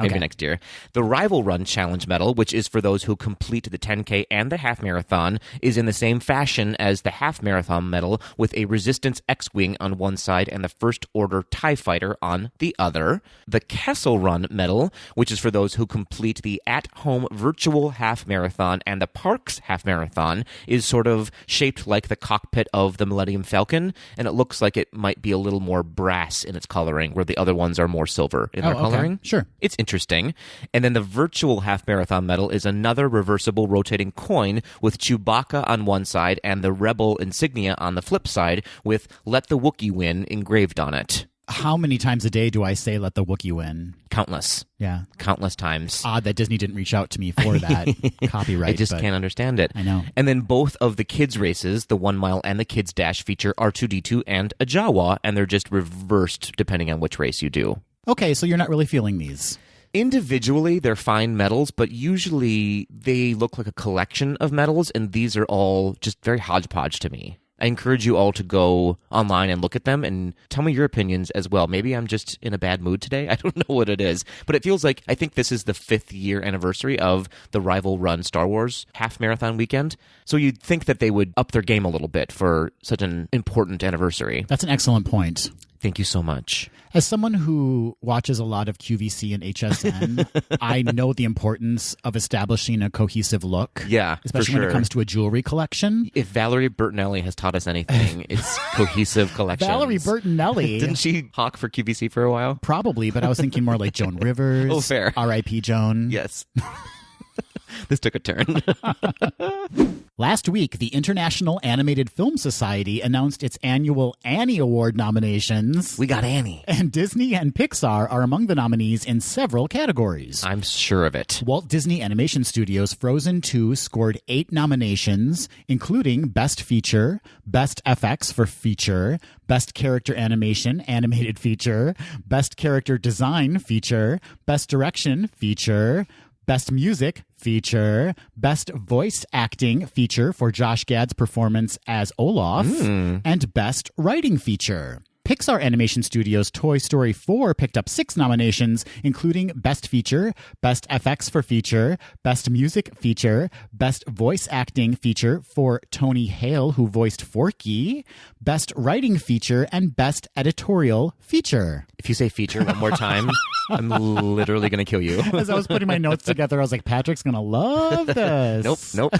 The Rival Run Challenge medal, which is for those who complete the 10K and the half marathon, is in the same fashion as the half marathon medal, with a Resistance X-Wing on one side and the First Order TIE Fighter on the other. The Kessel Run medal, which is for those who complete the at-home virtual half marathon and the Parks half marathon, is sort of shaped like the cockpit of the Millennium Falcon, and it looks like it might be a little more brass in its coloring, where the other ones are more silver in their coloring. Sure. It's interesting. And then the virtual half marathon medal is another reversible rotating coin with Chewbacca on one side and the Rebel insignia on the flip side, with "Let the Wookiee Win" engraved on it. How many times a day do I say "Let the Wookiee win"? Countless. Yeah. Countless times. Odd that Disney didn't reach out to me for that copyright. I just can't understand it. I know. And then both of the kids' races, the 1 mile and the kids' dash, feature R2-D2 and a Jawa, and they're just reversed depending on which race you do. Okay, so you're not really feeling these. Individually, they're fine medals, but usually they look like a collection of medals, and these are all just very hodgepodge to me. I encourage you all to go online and look at them and tell me your opinions as well. Maybe I'm just in a bad mood today. I don't know what it is. But it feels like, I think this is the 5th year anniversary of the Rival Run Star Wars half marathon weekend. So you'd think that they would up their game a little bit for such an important anniversary. That's an excellent point. Thank you so much. As someone who watches a lot of QVC and HSN, I know the importance of establishing a cohesive look. Yeah, especially for sure. when it comes to a jewelry collection. If Valerie Bertinelli has taught us anything, it's cohesive collections. Valerie Bertinelli. Didn't she hawk for QVC for a while? Probably, but I was thinking more like Joan Rivers. Oh, fair. R.I.P. Joan. Yes. This took a turn. Last week, the International Animated Film Society announced its annual Annie Award nominations. We got Annie. And Disney and Pixar are among the nominees in several categories. I'm sure of it. Walt Disney Animation Studios' Frozen 2 scored 8 nominations, including Best Feature, Best FX for Feature, Best Character Animation, Animated Feature, Best Character Design Feature, Best Direction Feature, Best Music Feature, Best Voice Acting Feature for Josh Gad's performance as Olaf, and Best Writing Feature. Pixar Animation Studios' Toy Story 4 picked up 6 nominations, including Best Feature, Best FX for Feature, Best Music Feature, Best Voice Acting Feature for Tony Hale, who voiced Forky, Best Writing Feature, and Best Editorial Feature. If you say feature one more time, I'm literally going to kill you. As I was putting my notes together, I was like, Patrick's going to love this. Nope.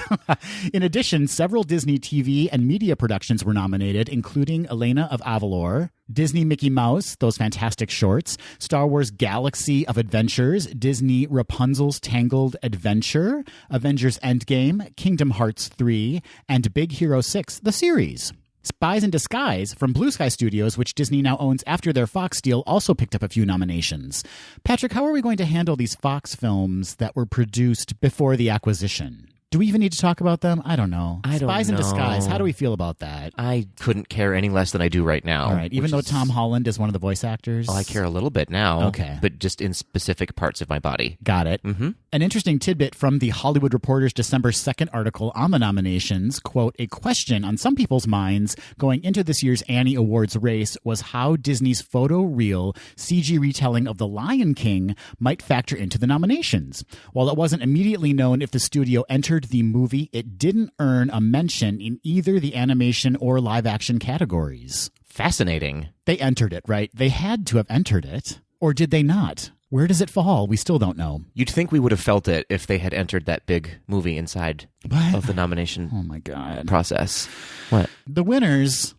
In addition, several Disney TV and media productions were nominated, including Elena of Avalor, Disney Mickey Mouse, those fantastic shorts, Star Wars Galaxy of Adventures, Disney Rapunzel's Tangled Adventure, Avengers Endgame, Kingdom Hearts 3, and Big Hero 6, the series. Spies in Disguise from Blue Sky Studios, which Disney now owns after their Fox deal, also picked up a few nominations. Patrick, how are we going to handle these Fox films that were produced before the acquisition? Do we even need to talk about them? I don't know. I don't Spies in know. Disguise, how do we feel about that? I couldn't care any less than I do right now. All right, even though Tom Holland is one of the voice actors? Oh, I care a little bit now. Okay. But just in specific parts of my body. Got it. Mm-hmm. An interesting tidbit from the Hollywood Reporter's December 2nd article on the nominations, quote, a question on some people's minds going into this year's Annie Awards race was how Disney's photo-real CG retelling of The Lion King might factor into the nominations. While it wasn't immediately known if the studio entered the movie, it didn't earn a mention in either the animation or live-action categories. Fascinating. They entered it, right? They had to have entered it. Or did they not? Where does it fall? We still don't know. You'd think we would have felt it if they had entered that big movie inside of the nomination Oh my God. process. What? The winners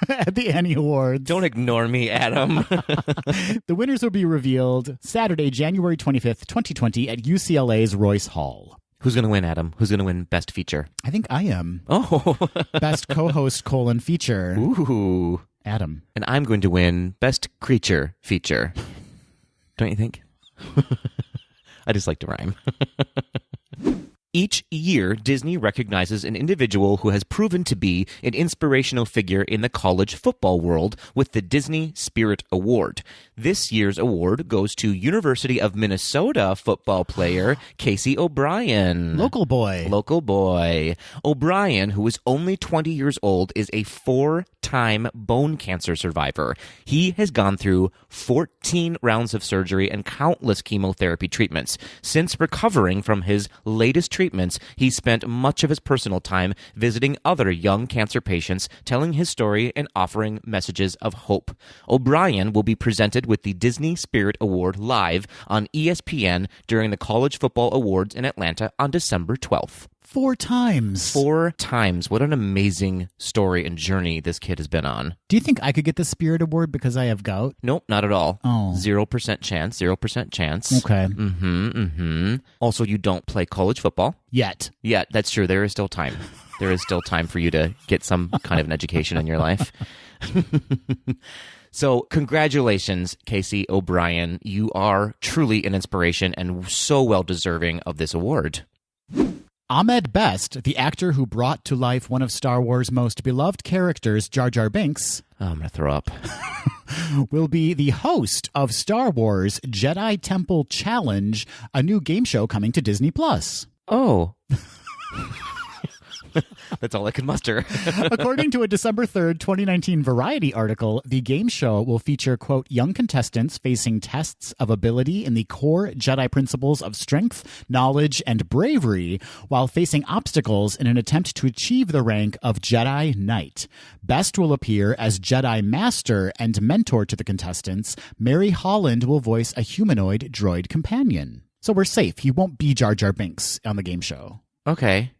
at the Annie Awards. Don't ignore me, Adam. The winners will be revealed Saturday, January 25th, 2020 at UCLA's Royce Hall. Who's going to win, Adam? Who's going to win Best Feature? I think I am. Oh. Best co-host, feature. Ooh. Adam. And I'm going to win Best Creature Feature. Don't you think? I just like to rhyme. Each year, Disney recognizes an individual who has proven to be an inspirational figure in the college football world with the Disney Spirit Award. This year's award goes to University of Minnesota football player Casey O'Brien. Local boy. O'Brien, who is only 20 years old, is a 4-time bone cancer survivor. He has gone through 14 rounds of surgery and countless chemotherapy treatments. Since recovering from his latest treatments, he spent much of his personal time visiting other young cancer patients, telling his story and offering messages of hope. O'Brien will be presented with the Disney Spirit Award live on ESPN during the College Football Awards in Atlanta on December 12th. 4 times. 4 times. What an amazing story and journey this kid has been on. Do you think I could get the Spirit Award because I have gout? Nope, not at all. Oh. 0% chance. 0% chance. Okay. Also, you don't play college football. Yet. Yeah, that's true. There is still time. There is still time for you to get some kind of an education in your life. So, congratulations, Casey O'Brien. You are truly an inspiration and so well deserving of this award. Ahmed Best, the actor who brought to life one of Star Wars' most beloved characters, Jar Jar Binks, Oh, I'm going to throw up. will be the host of Star Wars Jedi Temple Challenge, a new game show coming to Disney+. Oh. That's all I can muster. According to a December 3rd, 2019 Variety article, the game show will feature, quote, young contestants facing tests of ability in the core Jedi principles of strength, knowledge, and bravery, while facing obstacles in an attempt to achieve the rank of Jedi Knight. Best will appear as Jedi Master and mentor to the contestants. Mary Holland will voice a humanoid droid companion. So we're safe. He won't be Jar Jar Binks on the game show. Okay.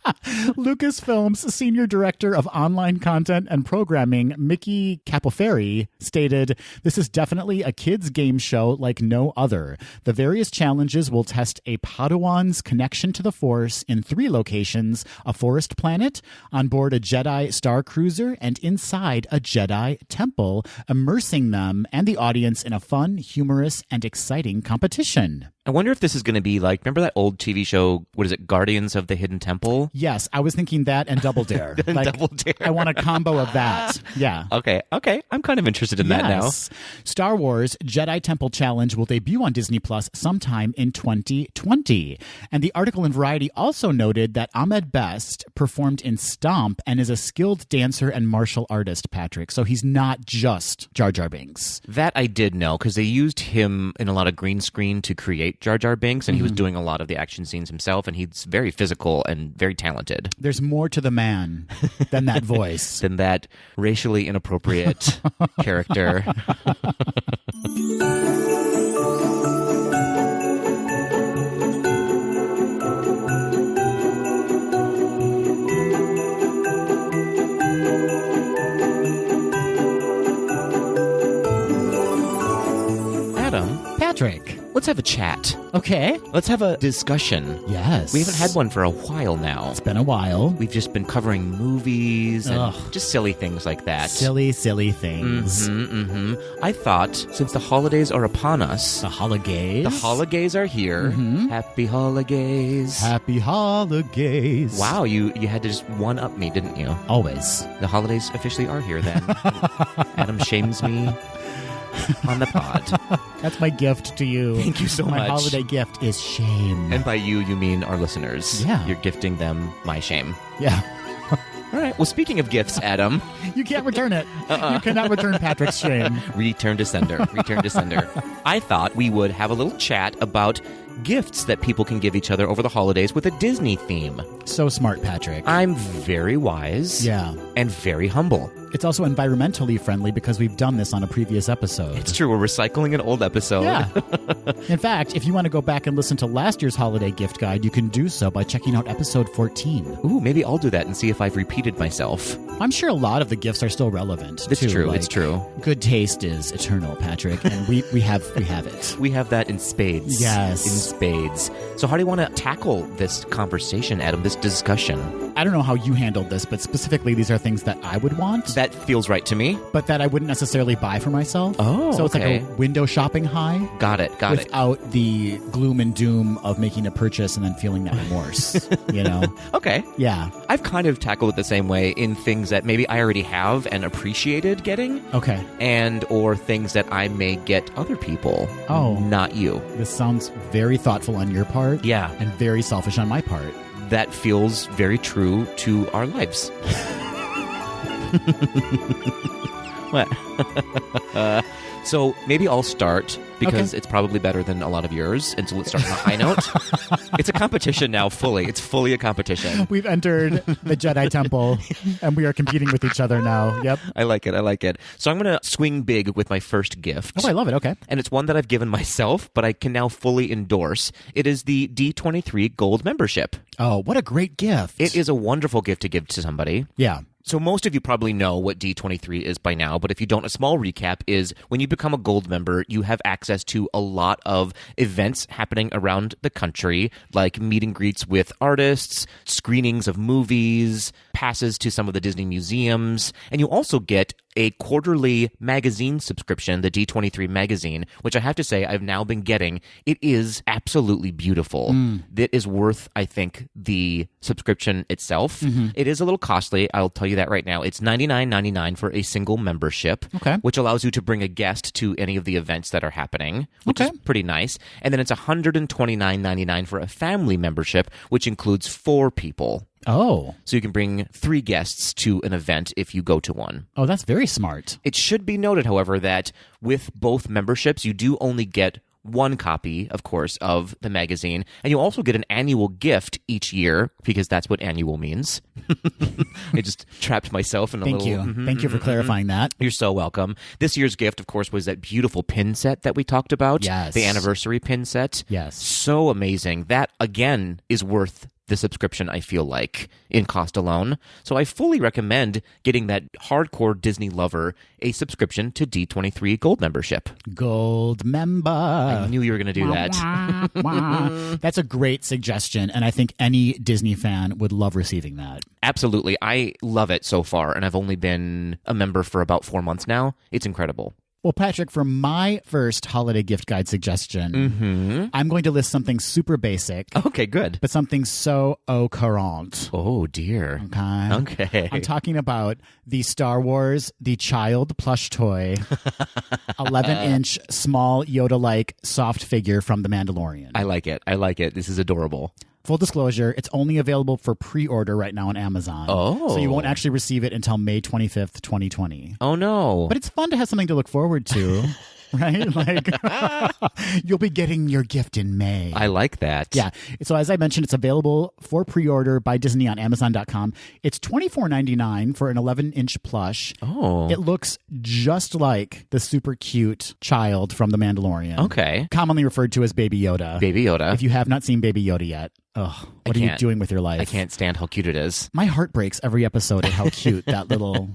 Lucasfilm's Senior Director of Online Content and Programming, Mickey Capoferri, stated, "This is definitely a kids' game show like no other. The various challenges will test a Padawan's connection to the Force in 3 locations, a forest planet, on board a Jedi Star Cruiser, and inside a Jedi temple, immersing them and the audience in a fun, humorous, and exciting competition." I wonder if this is going to be like, remember that old TV show, what is it, Guardians of the Hidden Temple? Yes, I was thinking that and Double Dare. Double Dare. I want a combo of that. Yeah. Okay. I'm kind of interested in that now. Star Wars Jedi Temple Challenge will debut on Disney Plus sometime in 2020. And the article in Variety also noted that Ahmed Best performed in Stomp and is a skilled dancer and martial artist, Patrick. So he's not just Jar Jar Binks. That I did know, because they used him in a lot of green screen to create Jar Jar Binks, and he was doing a lot of the action scenes himself, and he's very physical and very talented. There's more to the man than that voice. Than that racially inappropriate character. Patrick. Let's have a chat. Okay. Let's have a discussion. Yes. We haven't had one for a while now. It's been a while. We've just been covering movies and just silly things like that. Silly things. I thought, since the holidays are upon us... The holidays? The holidays are here. Happy holidays. Happy holidays. Wow, you had to just one-up me, didn't you? Always. The holidays officially are here then. Adam shames me on the pod. That's my gift to you. Thank you so much. My holiday gift is shame. And by you mean our listeners. Yeah. You're gifting them my shame. Yeah. All right. Well, speaking of gifts, Adam. You can't return it. You cannot return Patrick's shame. Return to sender. Return to sender. I thought we would have a little chat about gifts that people can give each other over the holidays with a Disney theme. So smart, Patrick. I'm very wise. Yeah. And very humble. It's also environmentally friendly because we've done this on a previous episode. It's true. We're recycling an old episode. Yeah. In fact, if you want to go back and listen to last year's holiday gift guide, you can do so by checking out episode 14. Ooh, maybe I'll do that and see if I've repeated myself. I'm sure a lot of the gifts are still relevant. It's too. true. Like, it's true. Good taste is eternal, Patrick, and we have it. We have that in spades. Yes. In spades. So how do you want to tackle this conversation, Adam, this discussion? I don't know how you handled this, but specifically these are things that I would want. That feels right to me. But that I wouldn't necessarily buy for myself. Oh, so it's okay. like a window shopping high. Got it. Without the gloom and doom of making a purchase and then feeling that remorse, you know? Okay. Yeah. I've kind of tackled it the same way in things that maybe I already have and appreciated getting. Okay. And or things that I may get other people. Oh. Not you. This sounds very thoughtful on your part. Yeah. And very selfish on my part. That feels very true to our lives. What? So maybe I'll start because it's probably better than a lot of yours. And so let's start on a high note. It's a competition now, fully. It's fully a competition. We've entered the Jedi Temple and we are competing with each other now. Yep. I like it. So I'm going to swing big with my first gift. Oh, I love it. Okay. And it's one that I've given myself, but I can now fully endorse. It is the D23 Gold membership. Oh, what a great gift. It is a wonderful gift to give to somebody. Yeah. So most of you probably know what D23 is by now, but if you don't, a small recap is when you become a gold member, you have access to a lot of events happening around the country, like meet and greets with artists, screenings of movies, passes to some of the Disney museums, and you also get a quarterly magazine subscription, the D23 magazine, which I have to say I've now been getting. It is absolutely beautiful. That is worth, I think, the subscription itself. It is a little costly. I'll tell you that right now. It's $99.99 for a single membership, which allows you to bring a guest to any of the events that are happening, which is pretty nice. And then it's $129.99 for a family membership, which includes 4 people. Oh. So you can bring 3 guests to an event if you go to one. Oh, that's very smart. It should be noted, however, that with both memberships, you do only get 1 copy, of course, of the magazine, and you also get an annual gift each year, because that's what annual means. I just trapped myself in a Thank little... you. Thank you for clarifying that. You're so welcome. This year's gift, of course, was that beautiful pin set that we talked about. Yes. The anniversary pin set. Yes. So amazing. That, again, is worth the subscription, I feel like, in cost alone. So I fully recommend getting that hardcore Disney lover a subscription to D23 Gold membership. Gold member. I knew you were going to do that. That's a great suggestion, and I think any Disney fan would love receiving that. Absolutely. I love it so far, and I've only been a member for about 4 months now. It's incredible. Well, Patrick, for my first holiday gift guide suggestion, I'm going to list something super basic. Okay, good. But something so au courant. Oh, dear. Okay. I'm talking about the Star Wars The Child plush toy, 11-inch small Yoda-like soft figure from The Mandalorian. I like it. This is adorable. Full disclosure, it's only available for pre-order right now on Amazon. Oh. So you won't actually receive it until May 25th, 2020. Oh, no. But it's fun to have something to look forward to, right? Like, you'll be getting your gift in May. I like that. Yeah. So as I mentioned, it's available for pre-order by Disney on Amazon.com. It's $24.99 for an 11-inch plush. Oh. It looks just like the super cute child from The Mandalorian. Okay. Commonly referred to as Baby Yoda. Baby Yoda. If you have not seen Baby Yoda yet, what are you doing with your life? I can't stand how cute it is. My heart breaks every episode at how cute that little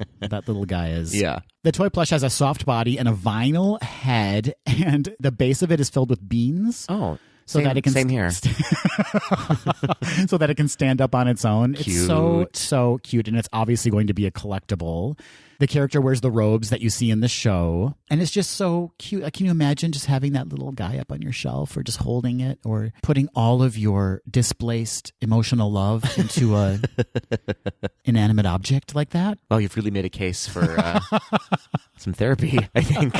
guy is. Yeah. The toy plush has a soft body and a vinyl head, and the base of it is filled with beans. Oh, so that it can same here. So that it can stand up on its own. Cute. It's so cute, and it's obviously going to be a collectible. The character wears the robes that you see in the show, and it's just so cute. Like, can you imagine just having that little guy up on your shelf, or just holding it, or putting all of your displaced emotional love into a inanimate object like that? Well, you've really made a case for some therapy, I think.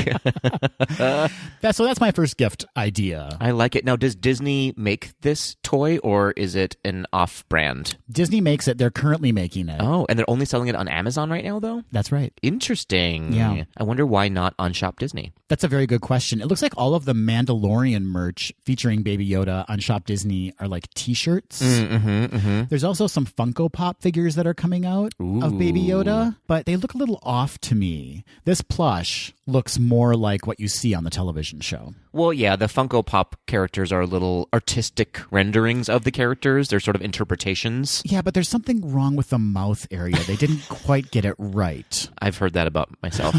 So that's my first gift idea. I like it. Now, does Disney make this toy, or is it an off-brand? Disney makes it. They're currently making it. Oh, and they're only selling it on Amazon right now, though? That's right. Interesting. Yeah. I wonder why not on Shop Disney. That's a very good question. It looks like all of the Mandalorian merch featuring Baby Yoda on Shop Disney are like T-shirts. There's also some Funko Pop figures that are coming out of Baby Yoda, but they look a little off to me. This plush looks more like what you see on the television show. Well, yeah, the Funko Pop characters are little artistic renderings of the characters. They're sort of interpretations. Yeah, but there's something wrong with the mouth area. They didn't quite get it right. I've heard that about myself.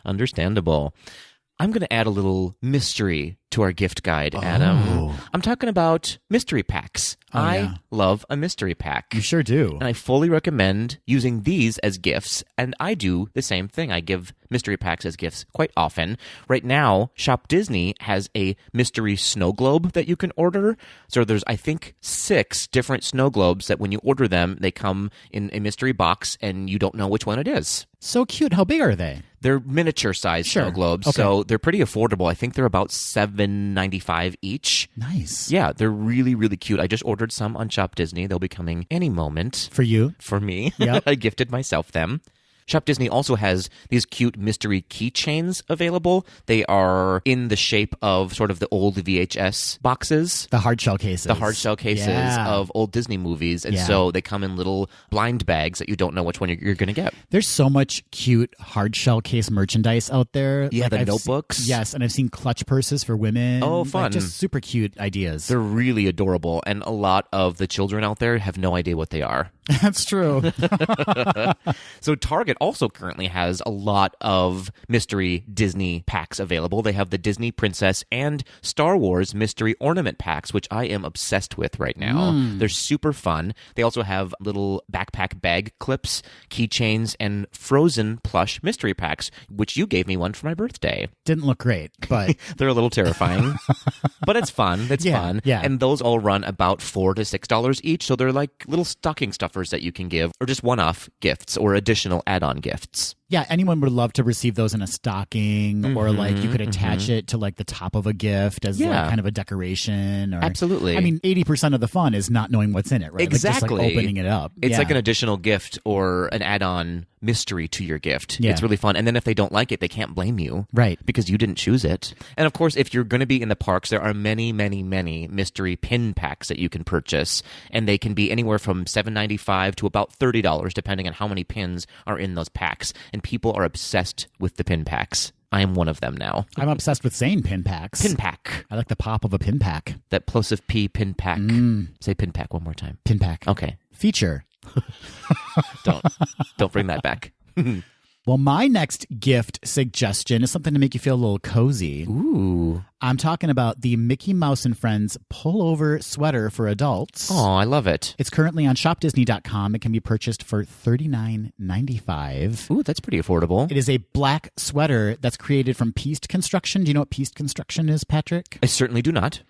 Understandable. I'm going to add a little mystery to our gift guide, Adam. I'm talking about mystery packs. I love a mystery pack. You sure do. And I fully recommend using these as gifts, and I do the same thing. I give mystery packs as gifts quite often. Right now, Shop Disney has a mystery snow globe that you can order. So there's, I think, 6 different snow globes that when you order them, they come in a mystery box, and you don't know which one it is. So cute. How big are they? They're miniature-sized snow globes, so they're pretty affordable. I think they're about $7.95 each. Nice. Yeah, they're really, really cute. I just ordered some on Shop Disney. They'll be coming any moment. For you? For me. Yep. I gifted myself them. Shop Disney also has these cute mystery keychains available. They are in the shape of sort of the old VHS boxes. The hard shell cases. The hard shell cases of old Disney movies. And so they come in little blind bags that you don't know which one you're going to get. There's so much cute hard shell case merchandise out there. Yeah, like the notebooks. Yes, and I've seen clutch purses for women. Oh, fun. Like, just super cute ideas. They're really adorable. And a lot of the children out there have no idea what they are. That's true. So Target also currently has a lot of mystery Disney packs available. They have the Disney Princess and Star Wars mystery ornament packs, which I am obsessed with right now. They're super fun. They also have little backpack bag clips, keychains, and Frozen plush mystery packs, which you gave me one for my birthday. Didn't look great, but they're a little terrifying, but it's fun. It's fun. Yeah. And those all run about $4 to $6 each. So they're like little stocking stuffers that you can give, or just one-off gifts or additional add-on gifts. Yeah, anyone would love to receive those in a stocking, or like you could attach it to like the top of a gift as like kind of a decoration. Or, absolutely. I mean, 80% of the fun is not knowing what's in it, right? Exactly. Like just like opening it up. It's like an additional gift or an add-on mystery to your gift. Yeah. It's really fun. And then if they don't like it, they can't blame you. Right. Because you didn't choose it. And of course, if you're going to be in the parks, there are many, many, many mystery pin packs that you can purchase. And they can be anywhere from $7.95 to about $30, depending on how many pins are in those packs. And people are obsessed with the pin packs. I am one of them now. I'm obsessed with saying pin packs. Pin pack. I like the pop of a pin pack. That plosive P pin pack. Say pin pack one more time. Pin pack. Okay. Feature. Don't bring that back. Well, my next gift suggestion is something to make you feel a little cozy. Ooh. I'm talking about the Mickey Mouse and Friends pullover sweater for adults. Oh, I love it. It's currently on shopdisney.com. It can be purchased for $39.95. Ooh, that's pretty affordable. It is a black sweater that's created from pieced construction. Do you know what pieced construction is, Patrick? I certainly do not.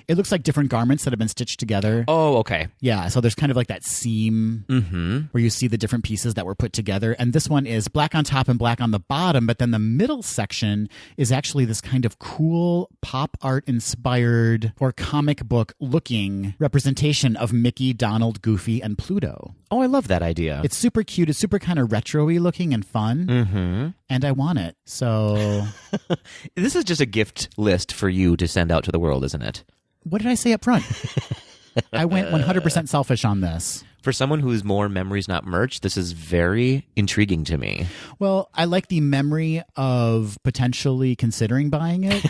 It looks like different garments that have been stitched together. Oh, okay. Yeah, so there's kind of like that seam where you see the different pieces that were put together. And this one is black on top and black on the bottom, but then the middle section is actually this kind of cool pop art inspired or comic book looking representation of Mickey, Donald, Goofy, and Pluto. Oh, I love that idea. It's super cute. It's super kind of retro-y looking and fun. And I want it. So This is just a gift list for you to send out to the world, isn't it? what did I say up front? I went 100% selfish on this. For someone who's more memories, not merch, this is very intriguing to me. Well, I like the memory of potentially considering buying it,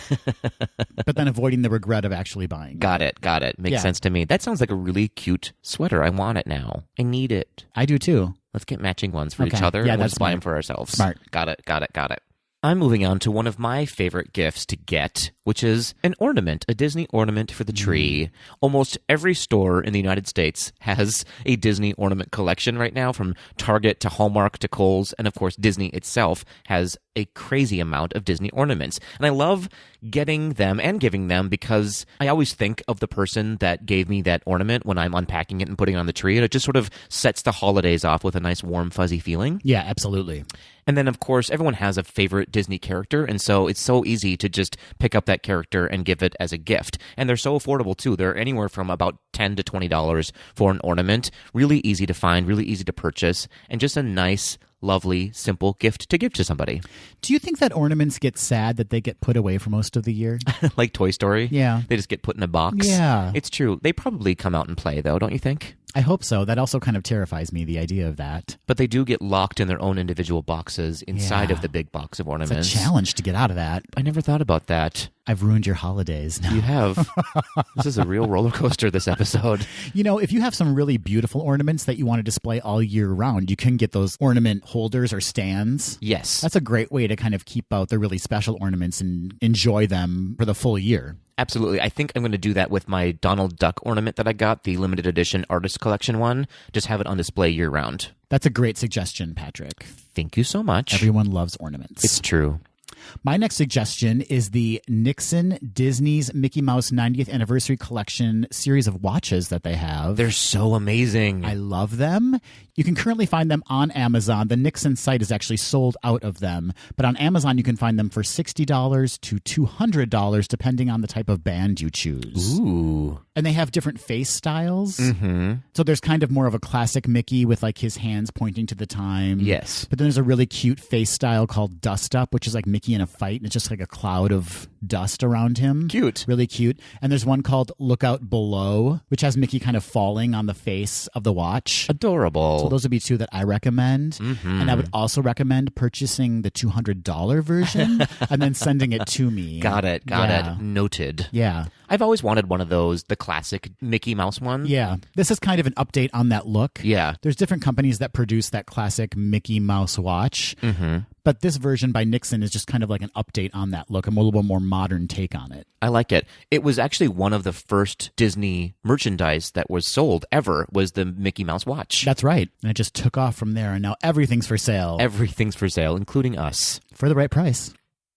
but then avoiding the regret of actually buying it. Got it. Makes sense to me. That sounds like a really cute sweater. I want it now. I need it. I do too. Let's get matching ones for each Okay. other. Yeah, and we'll that's just buy them smart. for ourselves. Smart. Got it. I'm moving on to one of my favorite gifts to get, which is an ornament, a Disney ornament for the tree. Almost every store in the United States has a Disney ornament collection right now, from Target to Hallmark to Kohl's, and of course Disney itself has a crazy amount of Disney ornaments. And I love getting them and giving them because I always think of the person that gave me that ornament when I'm unpacking it and putting it on the tree, and it just sort of sets the holidays off with a nice warm fuzzy feeling. Yeah, absolutely. And then, of course, everyone has a favorite Disney character, and so it's so easy to just pick up that character and give it as a gift. And they're so affordable, too. They're anywhere from about $10 to $20 for an ornament. Really easy to find, really easy to purchase, and just a nice, lovely, simple gift to give to somebody. Do you think that ornaments get sad that they get put away for most of the year? Like Toy Story? Yeah. They just get put in a box? Yeah. It's true. They probably come out and play, though, don't you think? I hope so. That also kind of terrifies me, the idea of that. But they do get locked in their own individual boxes inside Yeah. of the big box of It's ornaments. a challenge to get out of that. I never thought about that. I've ruined your holidays now. You have. This is a real roller coaster, this episode. You know, if you have some really beautiful ornaments that you want to display all year round, you can get those ornament holders or stands. Yes. That's a great way to kind of keep out the really special ornaments and enjoy them for the full year. Absolutely. I think I'm going to do that with my Donald Duck ornament that I got, the limited edition artist collection one. Just have it on display year round. That's a great suggestion, Patrick. Thank you so much. Everyone loves ornaments. It's true. My next suggestion is the Nixon Disney's Mickey Mouse 90th Anniversary Collection series of watches that they have. They're so amazing. I love them. You can currently find them on Amazon. The Nixon site is actually sold out of them. But on Amazon, you can find them for $60 to $200, depending on the type of band you choose. Ooh. And they have different face styles. Mm-hmm. So there's kind of more of a classic Mickey with like his hands pointing to the time. Yes. But then there's a really cute face style called Dust Up, which is like Mickey in a fight. And it's just like a cloud of dust around him. Cute. Really cute. And there's one called Look Out Below, which has Mickey kind of falling on the face of the watch. Adorable. So those would be two that I recommend. Mm-hmm. And I would also recommend purchasing the $200 version and then sending it to me. Got it. Yeah. Noted. Yeah. I've always wanted one of those, the classic Mickey Mouse one. Yeah. This is kind of an update on that look. Yeah. There's different companies that produce that classic Mickey Mouse watch. Mm-hmm. But this version by Nixon is just kind of like an update on that look, a little bit more modern take on it. I like it. It was actually one of the first Disney merchandise that was sold ever, was the Mickey Mouse watch. That's right. And it just took off from there, and now everything's for sale. Everything's for sale, including us. For the right price.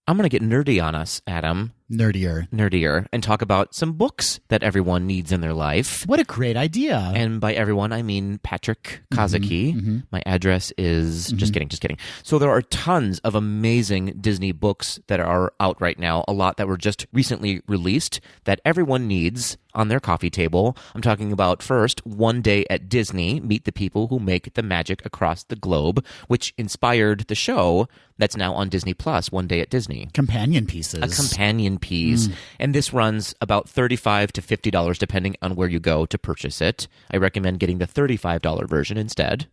I'm going to get nerdy on us, Adam. Nerdier. And talk about some books that everyone needs in their life. What a great idea. And by everyone, I mean Patrick Kazuki. My address is... Just kidding. So there are tons of amazing Disney books that are out right now, a lot that were just recently released that everyone needs on their coffee table. I'm talking about first, One Day at Disney, Meet the People Who Make the Magic Across the Globe, which inspired the show that's now on Disney Plus, One Day at Disney. Companion pieces. A companion million Ps. And this runs about $35 to $50 depending on where you go to purchase it. I recommend getting the $35 version instead.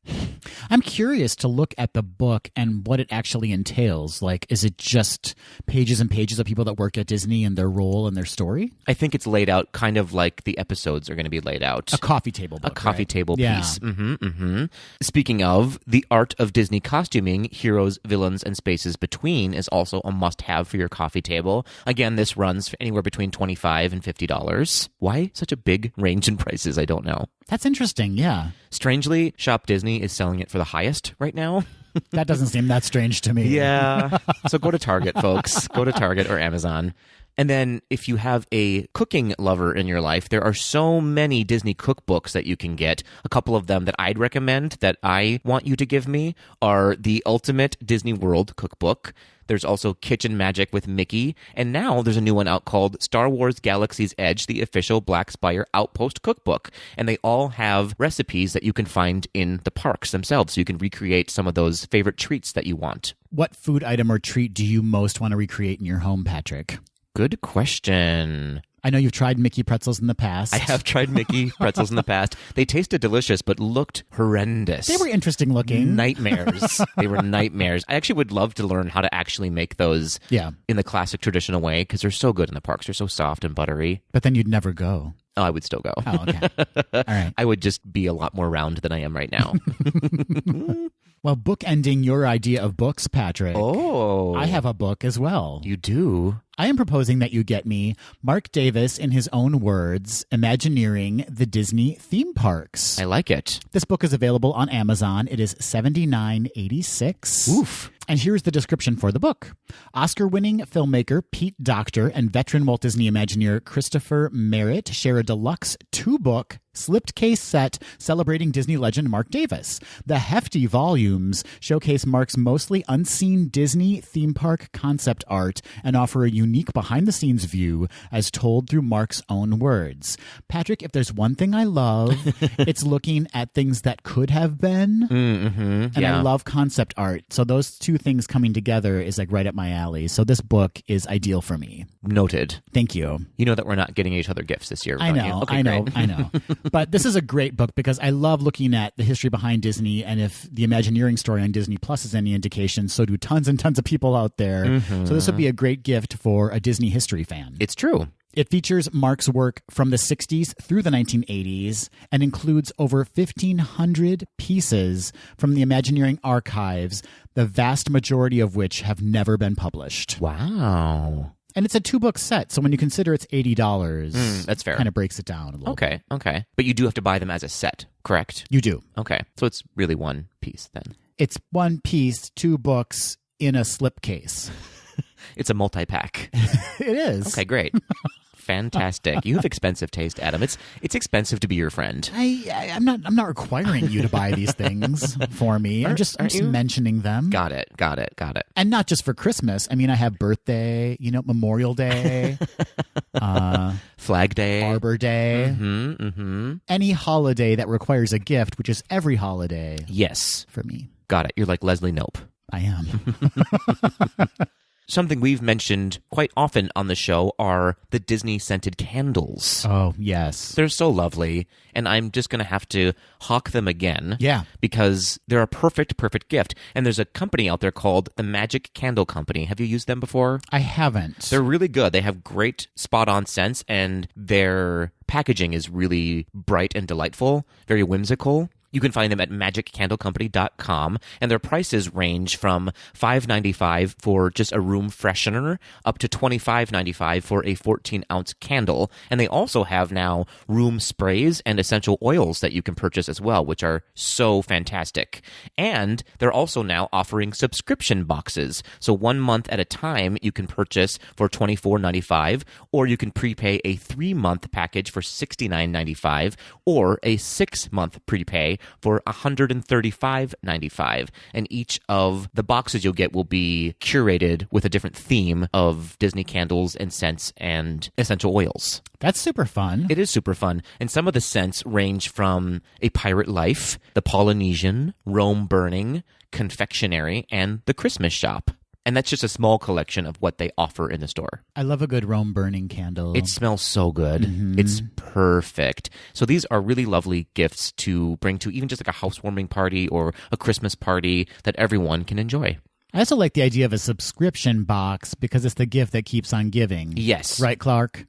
I'm curious to look at the book and what it actually entails. Like, is it just pages and pages of people that work at Disney and their role and their story? I think it's laid out kind of like the episodes are going to be laid out. A coffee table book, A coffee right? table Yeah. piece. Speaking of, the art of Disney costuming, heroes, villains, and spaces between is also a must-have for your coffee table. Again, this runs anywhere between $25 and $50. Why such a big range in prices? I don't know. That's interesting, yeah. Strangely, Shop Disney is selling it for the highest right now. That doesn't seem that strange to me. Yeah. So go to Target, folks. Go to Target or Amazon. And then if you have a cooking lover in your life, there are so many Disney cookbooks that you can get. A couple of them that I'd recommend that I want you to give me are the Ultimate Disney World Cookbook. There's also Kitchen Magic with Mickey. And now there's a new one out called Star Wars Galaxy's Edge, the official Black Spire Outpost Cookbook. And they all have recipes that you can find in the parks themselves. So you can recreate some of those favorite treats that you want. What food item or treat do you most want to recreate in your home, Patrick? Good question. I know you've tried Mickey pretzels in the past. I have tried Mickey pretzels in the past. They tasted delicious, but looked horrendous. They were interesting looking. Nightmares. They were nightmares. I actually would love to learn how to actually make those in the classic traditional way because they're so good in the parks. They're so soft and buttery. But then you'd never go. Oh, I would still go. Oh, okay. All right. I would just be a lot more round than I am right now. Well, bookending your idea of books, Patrick. Oh. I have a book as well. You do? I am proposing that you get me Mark Davis, in his own words, Imagineering the Disney Theme Parks. I like it. This book is available on Amazon. It is $79.86. Oof. And here's the description for the book. Oscar-winning filmmaker Pete Docter and veteran Walt Disney Imagineer Christopher Merritt share a deluxe two-book slipcase set celebrating Disney legend Mark Davis. The hefty volumes showcase Mark's mostly unseen Disney theme park concept art and offer a unique behind-the-scenes view as told through Mark's own words. Patrick, if there's one thing I love, it's looking at things that could have been. And I love concept art. So those two things coming together is like right up my alley. So this book is ideal for me. Noted. Thank you. You know that we're not getting each other gifts this year. I don't know, you? Okay, I know, great. I know. But this is a great book because I love looking at the history behind Disney, and if the Imagineering story on Disney Plus is any indication, so do tons and tons of people out there. So this would be a great gift for a Disney history fan. It's true. It features Mark's work from the 60s through the 1980s and includes over 1,500 pieces from the Imagineering archives, the vast majority of which have never been published. Wow. And it's a two-book set, so when you consider it's $80, that's fair. Kind of breaks it down a little bit. Okay. But you do have to buy them as a set, correct? You do. Okay. So it's really one piece then. It's one piece, two books in a slipcase. It's a multi-pack. It is. Okay, great. Fantastic. You have expensive taste, Adam. It's expensive to be your friend. I'm not requiring you to buy these things for me. I'm just mentioning them. Got it. And not just for Christmas. I mean, I have birthday, Memorial Day, Flag Day, Arbor Day, any holiday that requires a gift, which is every holiday. Yes. For me. Got it. You're like Leslie Knope. I am. Something we've mentioned quite often on the show are the Disney scented candles. Oh, yes. They're so lovely, and I'm just going to have to hawk them again. Yeah. Because they're a perfect gift. And there's a company out there called the Magic Candle Company. Have you used them before? I haven't. They're really good. They have great spot-on scents, and their packaging is really bright and delightful, very whimsical. You can find them at magiccandlecompany.com, and their prices range from $5.95 for just a room freshener up to $25.95 for a 14-ounce candle. And they also have now room sprays and essential oils that you can purchase as well, which are so fantastic. And they're also now offering subscription boxes. So 1 month at a time you can purchase for $24.95, or you can prepay a 3-month package for $69.95, or a 6-month prepay for $135.95. And each of the boxes you'll get will be curated with a different theme of Disney candles and scents and essential oils. That's super fun. It is super fun. And some of the scents range from A Pirate Life, The Polynesian, Rome Burning, Confectionery, and The Christmas Shop. And that's just a small collection of what they offer in the store. I love a good Rome burning candle. It smells so good. It's perfect. So these are really lovely gifts to bring to even just like a housewarming party or a Christmas party that everyone can enjoy. I also like the idea of a subscription box because it's the gift that keeps on giving. Yes. Right, Clark?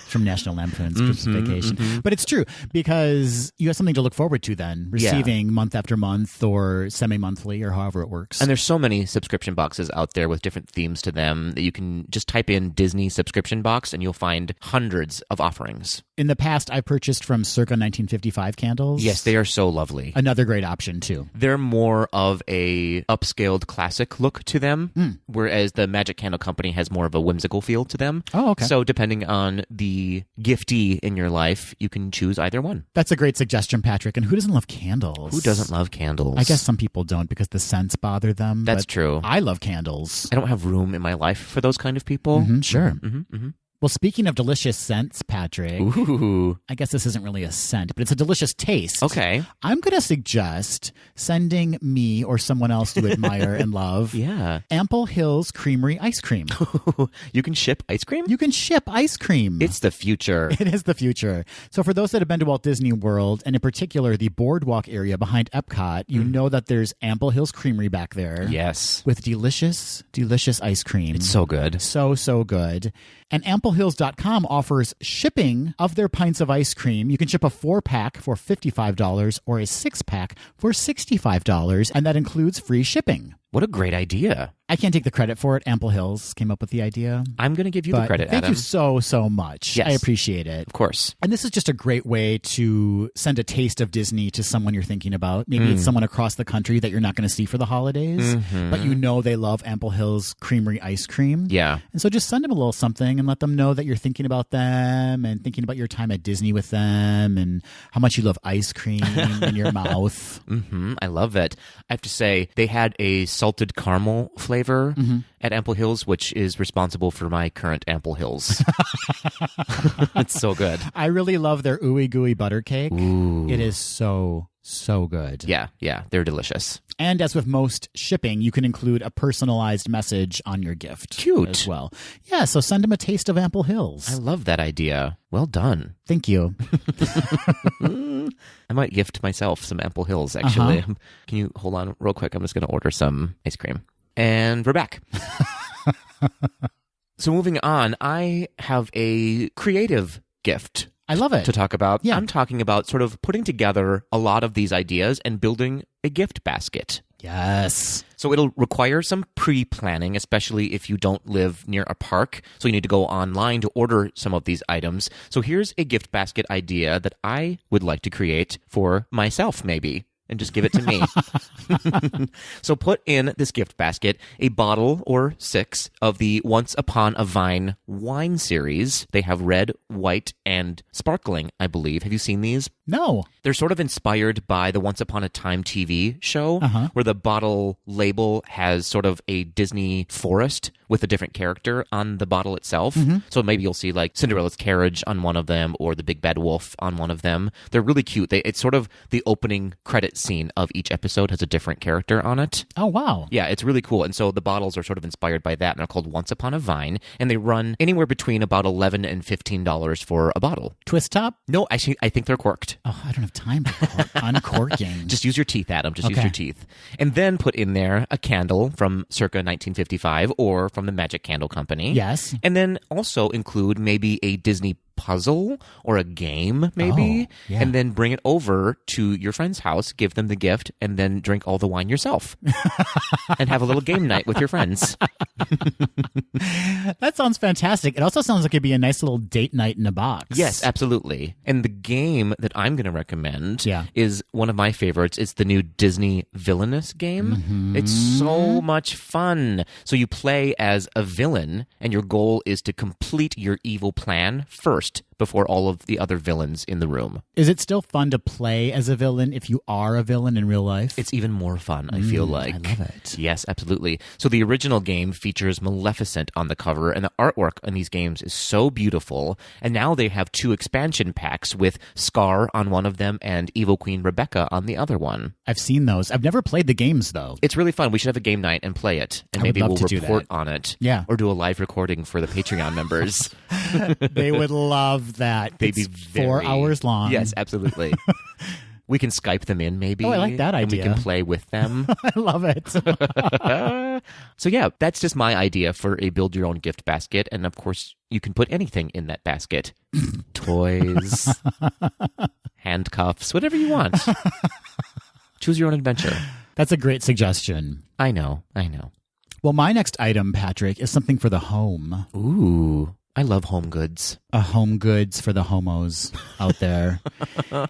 From National Lampoon's Christmas Vacation. But it's true because you have something to look forward to then, receiving month after month or semi-monthly or however it works. And there's so many subscription boxes out there with different themes to them that you can just type in Disney subscription box and you'll find hundreds of offerings. In the past, I purchased from circa 1955 candles. Yes, they are so lovely. Another great option, too. They're more of a upscaled classic look to them, whereas the Magic Candle Company has more of a whimsical feel to them. Oh, okay. So depending on the giftee in your life, you can choose either one. That's a great suggestion, Patrick. And who doesn't love candles? Who doesn't love candles? I guess some people don't because the scents bother them. That's but true. I love candles. I don't have room in my life for those kind of people. Sure. Well, speaking of delicious scents, Patrick, Ooh. I guess this isn't really a scent, but it's a delicious taste. Okay. I'm going to suggest sending me or someone else you admire and love Yeah. Ample Hills Creamery ice cream. You can ship ice cream? You can ship ice cream. It's the future. It is the future. So for those that have been to Walt Disney World, and in particular the boardwalk area behind Epcot, you know that there's Ample Hills Creamery back there. Yes. With delicious, delicious ice cream. It's so good. So good. And AmpleHills.com offers shipping of their pints of ice cream. You can ship a 4-pack for $55 or a 6-pack for $65, and that includes free shipping. What a great idea. I can't take the credit for it. Ample Hills came up with the idea. I'm going to give you the credit, Thank Adam. you so much. Yes. I appreciate it. Of course. And this is just a great way to send a taste of Disney to someone you're thinking about. Maybe it's someone across the country that you're not going to see for the holidays, but you know they love Ample Hills Creamery ice cream. Yeah. And so just send them a little something and let them know that you're thinking about them and thinking about your time at Disney with them and how much you love ice cream in your mouth. I love it. I have to say, they had a salted caramel flavor at Ample Hills, which is responsible for my current Ample Hills. It's so good. I really love their ooey gooey butter cake. Ooh. It is so good. Yeah, they're delicious. And as with most shipping, you can include a personalized message on your gift. Cute. As well. Yeah, so send them a taste of Ample Hills. I love that idea. Well done. Thank you. I might gift myself some Ample Hills, actually. Can you hold on real quick? I'm just going to order some ice cream. And we're back. So moving on, I have a creative gift I love it. to talk about. Yeah. I'm talking about sort of putting together a lot of these ideas and building a gift basket. Yes. So it'll require some pre-planning, especially if you don't live near a park. So you need to go online to order some of these items. So here's a gift basket idea that I would like to create for myself, maybe. And just give it to me. So put in this gift basket a bottle or 6 of the Once Upon a Vine wine series. They have red, white, and sparkling, I believe. Have you seen these? No. They're sort of inspired by the Once Upon a Time TV show, where the bottle label has sort of a Disney forest with a different character on the bottle itself. So maybe you'll see like Cinderella's carriage on one of them or the Big Bad Wolf on one of them. They're really cute. It's sort of the opening credit scene of each episode has a different character on it. Oh, wow. Yeah, it's really cool. And so the bottles are sort of inspired by that, and they're called Once Upon a Vine, and they run anywhere between about $11 and $15 for a bottle. Twist top? No, actually, I think they're corked. Oh, I don't have time for uncorking. Just use your teeth, Adam. Just use Okay. your teeth. And then put in there a candle from circa 1955 or from the Magic Candle Company. Yes. And then also include maybe a Disney puzzle or a game, maybe. Oh, yeah. And then bring it over to your friend's house, give them the gift, and then drink all the wine yourself. And have a little game night with your friends. That sounds fantastic. It also sounds like it'd be a nice little date night in a box. Yes, absolutely. And the game that I'm going to recommend Yeah. is one of my favorites. It's the new Disney Villainous game. It's so much fun. So you play as a villain, and your goal is to complete your evil plan first before all of the other villains in the room. Is it still fun to play as a villain if you are a villain in real life? It's even more fun, I feel like. I love it. Yes, absolutely. So the original game features Maleficent on the cover, and the artwork on these games is so beautiful. And now they have 2 expansion packs with Scar on one of them and Evil Queen Rebecca on the other one. I've seen those. I've never played the games, though. It's really fun. We should have a game night and play it. And I would maybe love we'll to do report that. on it. Yeah. Or do a live recording for the Patreon members. They would love that. They'd be It's 4 hours long. Yes, absolutely. We can Skype them in, maybe. Oh, I like that and idea. we can play with them. I love it. So yeah, that's just my idea for a build your own gift basket. And of course, you can put anything in that basket. Toys, handcuffs, whatever you want. Choose your own adventure. That's a great suggestion. I know. Well, my next item, Patrick, is something for the home. Ooh, I love home goods. A home goods for the homos out there.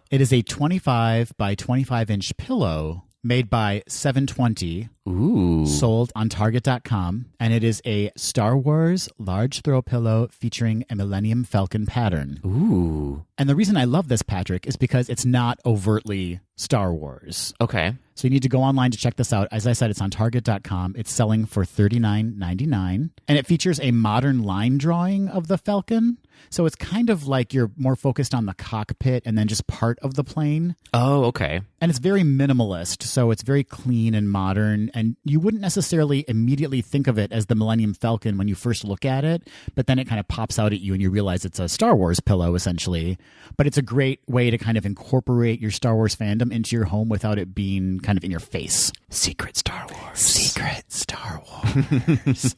It is a 25 by 25 inch pillow made by 720. Ooh. Sold on Target.com, and it is a Star Wars large throw pillow featuring a Millennium Falcon pattern. Ooh. And the reason I love this, Patrick, is because it's not overtly Star Wars. Okay. So you need to go online to check this out. As I said, it's on Target.com. It's selling for $39.99, and it features a modern line drawing of the Falcon. So it's kind of like you're more focused on the cockpit and then just part of the plane. Oh, okay. And it's very minimalist, so it's very clean and modern, and you wouldn't necessarily immediately think of it as the Millennium Falcon when you first look at it, but then it kind of pops out at you and you realize it's a Star Wars pillow, essentially. But it's a great way to kind of incorporate your Star Wars fandom into your home without it being kind of in your face. Secret Star Wars. Secret Star Wars.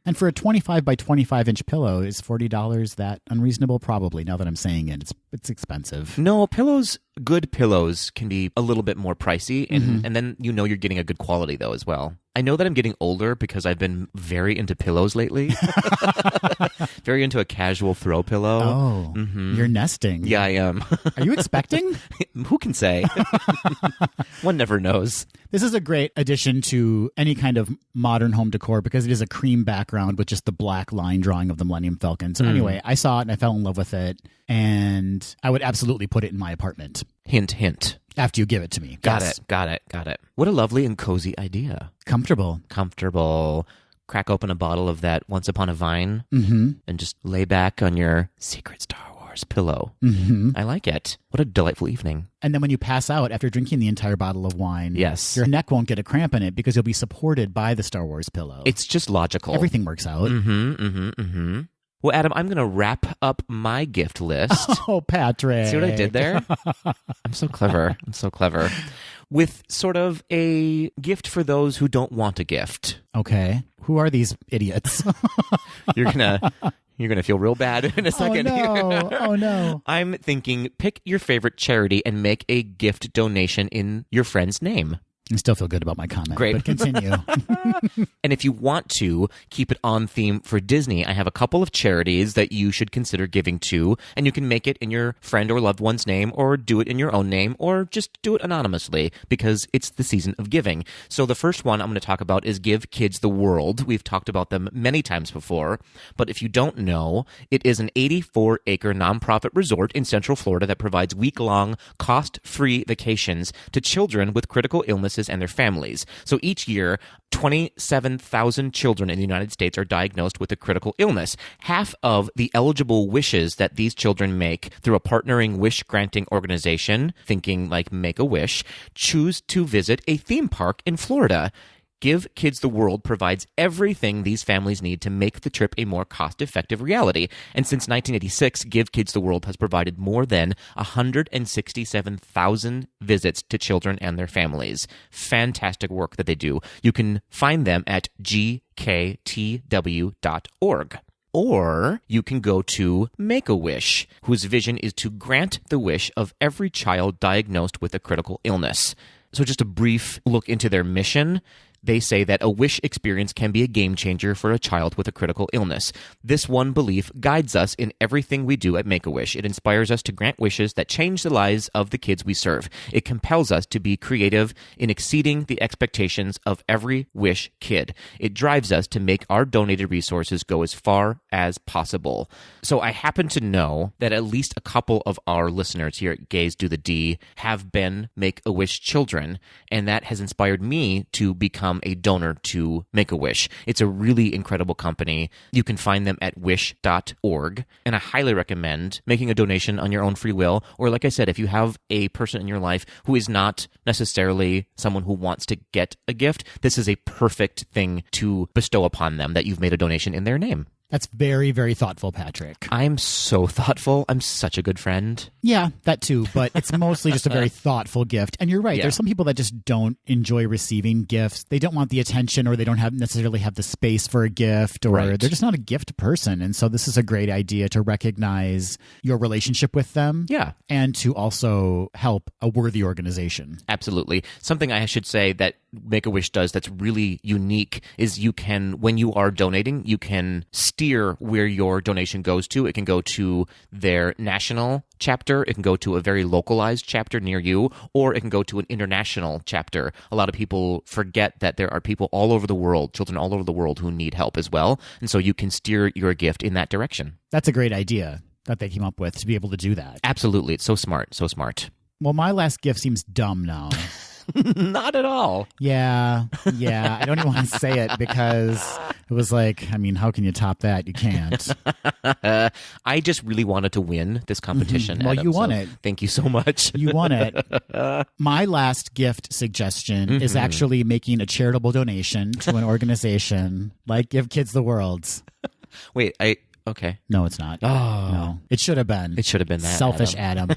And for a 25 by 25 inch pillow, is $40 that unreasonable? Probably, now that I'm saying it. It's expensive. No, good pillows can be a little bit more pricey, and then you know you're getting a good quality, though, as well. I know that I'm getting older because I've been very into pillows lately. Very into a casual throw pillow. Oh, you're nesting. Yeah, I am. Are you expecting? Who can say? One never knows. This is a great addition to any kind of modern home decor because it is a cream background with just the black line drawing of the Millennium Falcon. So anyway, I saw it and I fell in love with it, and I would absolutely put it in my apartment. Hint, hint. After you give it to me. Got Yes. it. What a lovely and cozy idea. Comfortable. Crack open a bottle of that Once Upon a Vine and just lay back on your Secret Star Wars pillow. I like it. What a delightful evening. And then when you pass out after drinking the entire bottle of wine, Yes. your neck won't get a cramp in it because you'll be supported by the Star Wars pillow. It's just logical. Everything works out. Well, Adam, I'm going to wrap up my gift list. Oh, Patrick. See what I did there? I'm so clever. With sort of a gift for those who don't want a gift. Okay. Who are these idiots? You're gonna feel real bad in a second. Oh, no. I'm thinking pick your favorite charity and make a gift donation in your friend's name. I still feel good about my comment. Great. But continue. And if you want to keep it on theme for Disney, I have a couple of charities that you should consider giving to, and you can make it in your friend or loved one's name, or do it in your own name, or just do it anonymously because it's the season of giving. So the first one I'm going to talk about is Give Kids the World. We've talked about them many times before, but if you don't know, it is an 84-acre nonprofit resort in Central Florida that provides week-long, cost-free vacations to children with critical illnesses and their families. So each year, 27,000 children in the United States are diagnosed with a critical illness. Half of the eligible wishes that these children make through a partnering wish-granting organization, thinking like Make-A-Wish, choose to visit a theme park in Florida. Give Kids the World provides everything these families need to make the trip a more cost-effective reality. And since 1986, Give Kids the World has provided more than 167,000 visits to children and their families. Fantastic work that they do. You can find them at gktw.org. Or you can go to Make-A-Wish, whose vision is to grant the wish of every child diagnosed with a critical illness. So just a brief look into their mission. They say that a wish experience can be a game changer for a child with a critical illness. This one belief guides us in everything we do at Make-A-Wish. It inspires us to grant wishes that change the lives of the kids we serve. It compels us to be creative in exceeding the expectations of every wish kid. It drives us to make our donated resources go as far as possible. So I happen to know that at least a couple of our listeners here at Gays Do the D have been Make-A-Wish children, and that has inspired me to become a donor to Make-A-Wish. It's a really incredible company. You can find them at wish.org, and I highly recommend making a donation on your own free will, or like I said, if you have a person in your life who is not necessarily someone who wants to get a gift, this is a perfect thing to bestow upon them, that you've made a donation in their name. That's very, very thoughtful, Patrick. I'm so thoughtful. I'm such a good friend. Yeah, that too, but it's mostly just a very thoughtful gift. And you're right. Yeah. There's some people that just don't enjoy receiving gifts. They don't want the attention, or they don't necessarily have the space for a gift, or they're just not a gift person. And so this is a great idea to recognize your relationship with them. Yeah. And to also help a worthy organization. Absolutely. Something I should say that Make-A-Wish does that's really unique is you can, when you are donating, you can steer where your donation goes to. It can go to their national chapter, it can go to a very localized chapter near you, or it can go to an international chapter. A lot of people forget that there are people all over the world, children all over the world, who need help as well. And so you can steer your gift in that direction. That's a great idea that they came up with, to be able to do that. Absolutely. It's so smart. So smart. Well, my last gift seems dumb now. Not at all. Yeah. I don't even want to say it because it was like, I mean, how can you top that? You can't. I just really wanted to win this competition. Well, Adam, you won so it. Thank you so much. You won it. My last gift suggestion is actually making a charitable donation to an organization like Give Kids the World. Wait, okay. No, it's not. Oh. No. It should have been. It should have been that. Selfish Adam.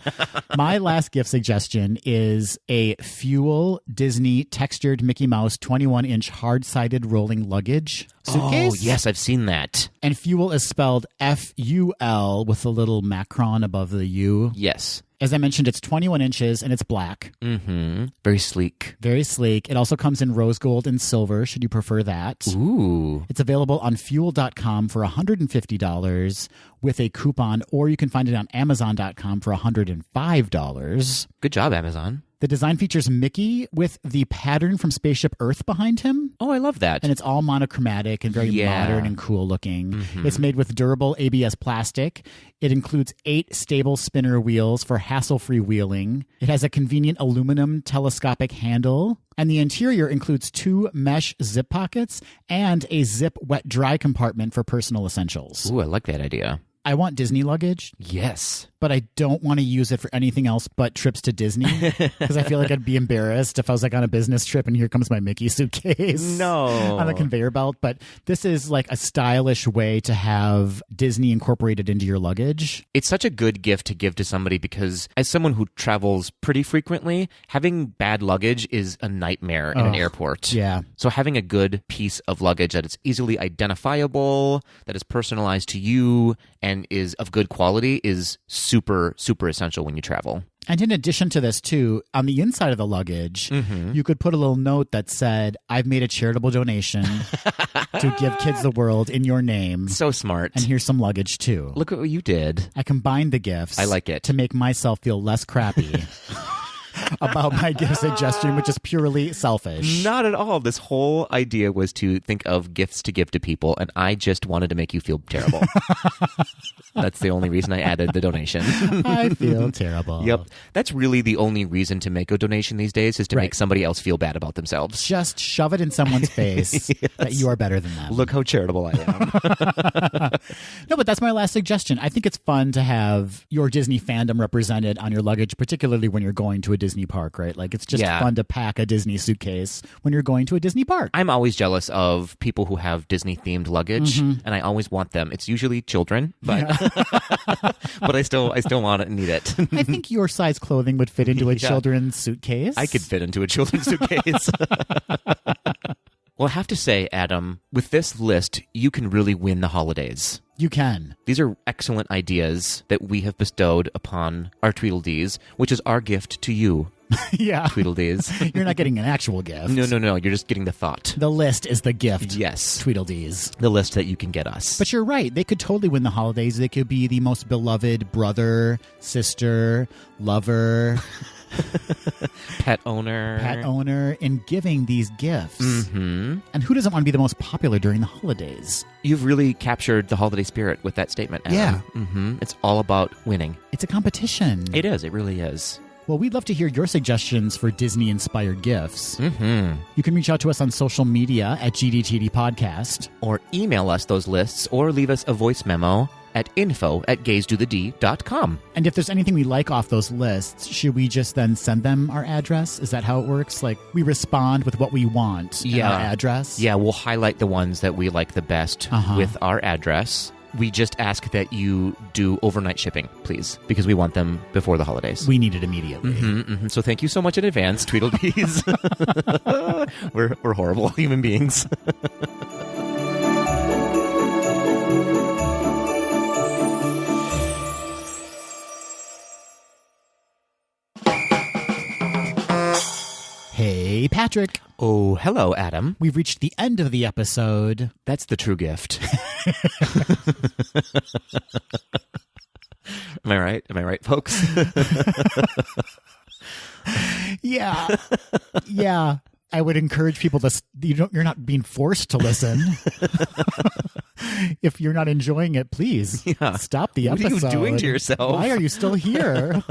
My last gift suggestion is a Fuel Disney textured Mickey Mouse 21-inch hard-sided rolling luggage suitcase. Oh, yes, I've seen that. And Fuel is spelled F-U-L with a little macron above the U. Yes. As I mentioned, it's 21 inches and it's black. Mm-hmm. Very sleek. Very sleek. It also comes in rose gold and silver, should you prefer that. Ooh. It's available on Fuel.com for $150 with a coupon, or you can find it on Amazon.com for $105. Good job, Amazon. The design features Mickey with the pattern from Spaceship Earth behind him. Oh, I love that. And it's all monochromatic and very modern and cool looking. Mm-hmm. It's made with durable ABS plastic. It includes 8 stable spinner wheels for hassle-free wheeling. It has a convenient aluminum telescopic handle. And the interior includes 2 mesh zip pockets and a zip wet-dry compartment for personal essentials. Ooh, I like that idea. I want Disney luggage. Yes. But I don't want to use it for anything else but trips to Disney, because I feel like I'd be embarrassed if I was like on a business trip and here comes my Mickey suitcase on the conveyor belt. But this is like a stylish way to have Disney incorporated into your luggage. It's such a good gift to give to somebody, because as someone who travels pretty frequently, having bad luggage is a nightmare in an airport. Yeah. So having a good piece of luggage that is easily identifiable, that is personalized to you, and is of good quality is super, super essential when you travel. And in addition to this, too, on the inside of the luggage, you could put a little note that said, I've made a charitable donation to Give Kids the World in your name. So smart. And here's some luggage, too. Look at what you did. I combined the gifts. I like it. To make myself feel less crappy about my gift suggestion, which is purely selfish. Not at all. This whole idea was to think of gifts to give to people, and I just wanted to make you feel terrible. That's the only reason I added the donation. I feel terrible. Yep. That's really the only reason to make a donation these days, is to make somebody else feel bad about themselves. Just shove it in someone's face that you are better than them. Look how charitable I am. No, but that's my last suggestion. I think it's fun to have your Disney fandom represented on your luggage, particularly when you're going to a Disney park, right? Like, it's just fun to pack a Disney suitcase when you're going to a Disney park. I'm always jealous of people who have Disney-themed luggage, and I always want them. It's usually children, but but I still want it and need it. I think your size clothing would fit into a children's suitcase. I could fit into a children's suitcase. Well, I have to say, Adam, with this list, you can really win the holidays. You can. These are excellent ideas that we have bestowed upon our Tweedledees, which is our gift to you, Yeah. Tweedledees. You're not getting an actual gift. No. You're just getting the thought. The list is the gift. Yes. Tweedledees. The list that you can get us. But you're right. They could totally win the holidays. They could be the most beloved brother, sister, lover, pet owner in giving these gifts. Mm-hmm. And who doesn't want to be the most popular during the holidays? You've really captured the holiday spirit with that statement, Adam. Yeah. Mm-hmm. It's all about winning. It's a competition. It is. It really is. Well, we'd love to hear your suggestions for Disney-inspired gifts. Mm-hmm. You can reach out to us on social media at GDTD Podcast. Or email us those lists or leave us a voice memo at info@gaysdothed.com. And if there's anything we like off those lists, should we just then send them our address? Is that how it works? Like, we respond with what we want and our address? Yeah, we'll highlight the ones that we like the best with our address. We just ask that you do overnight shipping, please, because we want them before the holidays. We need it immediately. So thank you so much in advance, Tweedledees. We're horrible human beings. Hey, Patrick. Oh, hello, Adam. We've reached the end of the episode. That's the true gift. Am I right? Am I right, folks? Yeah. Yeah. I would encourage people to, you're not being forced to listen. If you're not enjoying it, please stop the episode. What are you doing to yourself? Why are you still here?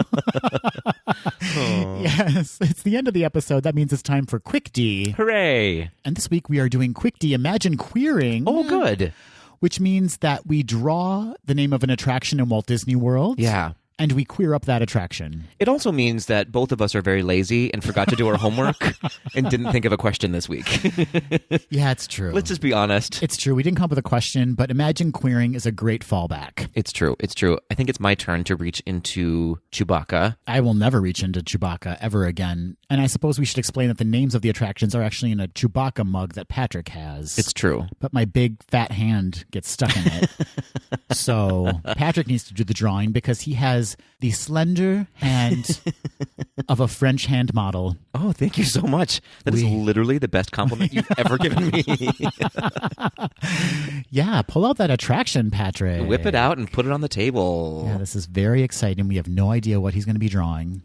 Yes, it's the end of the episode. That means it's time for Quick D. Hooray. And this week we are doing Quick D Imagine Queering. Oh, good. Which means that we draw the name of an attraction in Walt Disney World. Yeah. And we queer up that attraction. It also means that both of us are very lazy and forgot to do our homework and didn't think of a question this week. Yeah, it's true. Let's just be honest. It's true. We didn't come up with a question, but Imagine Queering is a great fallback. It's true. It's true. I think it's my turn to reach into Chewbacca. I will never reach into Chewbacca ever again. And I suppose we should explain that the names of the attractions are actually in a Chewbacca mug that Patrick has. It's true. But my big fat hand gets stuck in it. So Patrick needs to do the drawing because he has the slender hand of a French hand model. Oh, thank you so much. That is literally the best compliment you've ever given me. Yeah, pull out that attraction, Patrick. Whip it out and put it on the table. Yeah, this is very exciting. We have no idea what he's going to be drawing.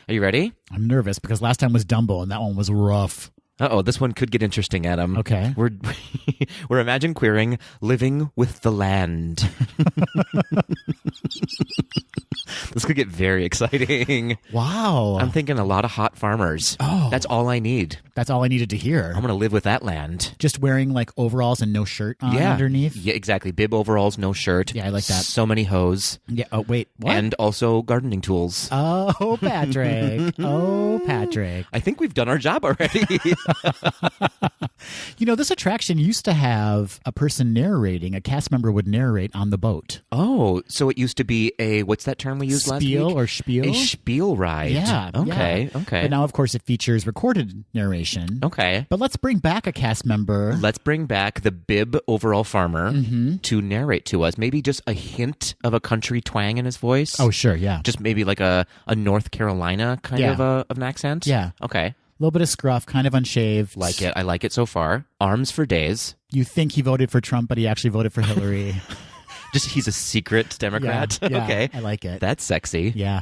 Are you ready? I'm nervous because last time was Dumbo and that one was rough. Uh-oh, this one could get interesting, Adam. Okay. We're Imagine Queering, living with the land. This could get very exciting. Wow. I'm thinking a lot of hot farmers. Oh. That's all I need. That's all I needed to hear. I'm going to live with that land. Just wearing like overalls and no shirt on underneath? Yeah, exactly. Bib overalls, no shirt. Yeah, I like that. So many hose. Yeah. Oh, wait. What? And also gardening tools. Oh, Patrick. Oh, Patrick. I think we've done our job already. You know, this attraction used to have a person narrating. A cast member would narrate on the boat. Oh, so it used to be a, what's that term we used last week? Spiel or spiel? A spiel ride. Yeah. Okay, yeah. okay. But now, of course, it features recorded narration. Okay. But let's bring back a cast member. Let's bring back the bib overall farmer to narrate to us. Maybe just a hint of a country twang in his voice. Oh, sure, yeah. Just maybe like a North Carolina kind of an accent. Yeah. Okay. A little bit of scruff, kind of unshaved. Like it. I like it so far. Arms for days. You think he voted for Trump, but he actually voted for Hillary. Just he's a secret Democrat. Yeah, okay. I like it. That's sexy. Yeah.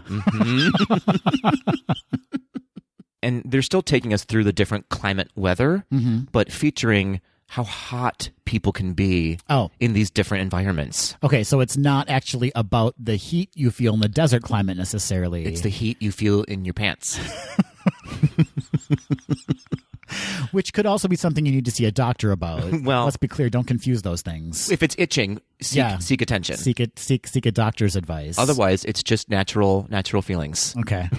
And they're still taking us through the different climate weather, but featuring how hot people can be in these different environments. Okay, so it's not actually about the heat you feel in the desert climate necessarily. It's the heat you feel in your pants. Which could also be something you need to see a doctor about. Well, let's be clear, don't confuse those things. If it's itching, seek attention. Seek a doctor's advice. Otherwise, it's just natural feelings. Okay.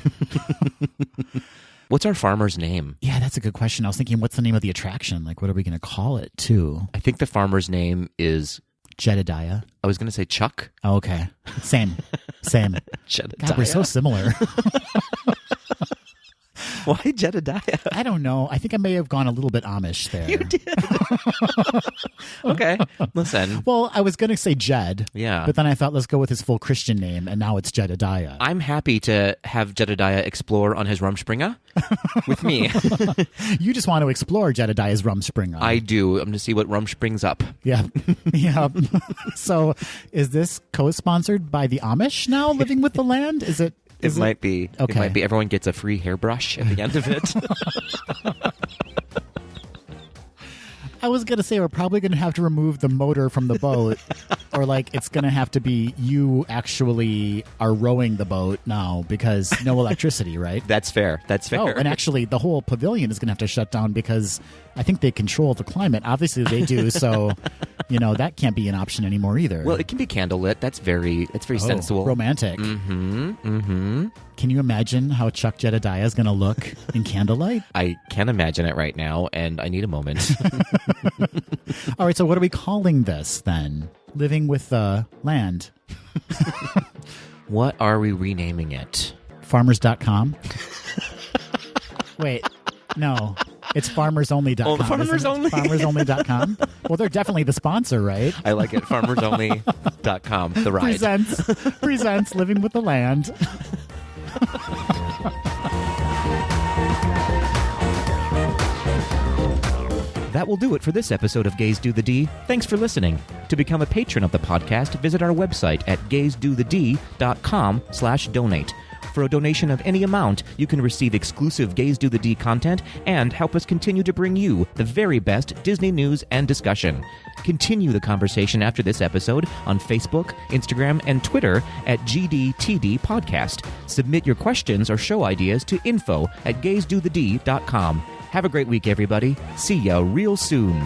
What's our farmer's name? Yeah, that's a good question. I was thinking, what's the name of the attraction? Like, what are we going to call it, too? I think the farmer's name is Jedediah. I was going to say Chuck. Oh, okay. Same. Jedediah. God, we're so similar. Why Jedediah? I don't know. I think I may have gone a little bit Amish there. You did. Okay. Listen. Well, I was going to say Jed. Yeah. But then I thought, let's go with his full Christian name, and now it's Jedediah. I'm happy to have Jedediah explore on his Rumspringa with me. You just want to explore Jedediah's Rumspringa. I do. I'm going to see what Rumsprings up. Yeah. Yeah. So is this co-sponsored by the Amish now living with the land? Is it? It might be. Okay. It might be. Everyone gets a free hairbrush at the end of it. I was going to say we're probably going to have to remove the motor from the boat, or like it's going to have to be you actually are rowing the boat now because no electricity, right? That's fair. That's fair. Oh, and actually the whole pavilion is going to have to shut down because I think they control the climate. Obviously they do, so that can't be an option anymore either. Well, it can be candlelit. That's very sensual. Romantic. Mm-hmm. Mm-hmm. Can you imagine how Chuck Jedediah is going to look in candlelight? I can imagine it right now, and I need a moment. All right, so what are we calling this then? Living with the land. What are we renaming it? Farmers.com? Wait, no. It's farmersonly.com. Oh, Farmers Only. Farmersonly.com? Well, they're definitely the sponsor, right? I like it. Farmersonly.com. The ride. Presents Living with the Land. That will do it for this episode of Gays Do the D. Thanks for listening. To become a patron of the podcast, visit our website at gaysdothed.com/donate. For a donation of any amount, you can receive exclusive Gays Do the D content and help us continue to bring you the very best Disney news and discussion. Continue the conversation after this episode on Facebook, Instagram, and Twitter at GDTD Podcast. Submit your questions or show ideas to info@gaysdothed.com. Have a great week, everybody. See ya real soon.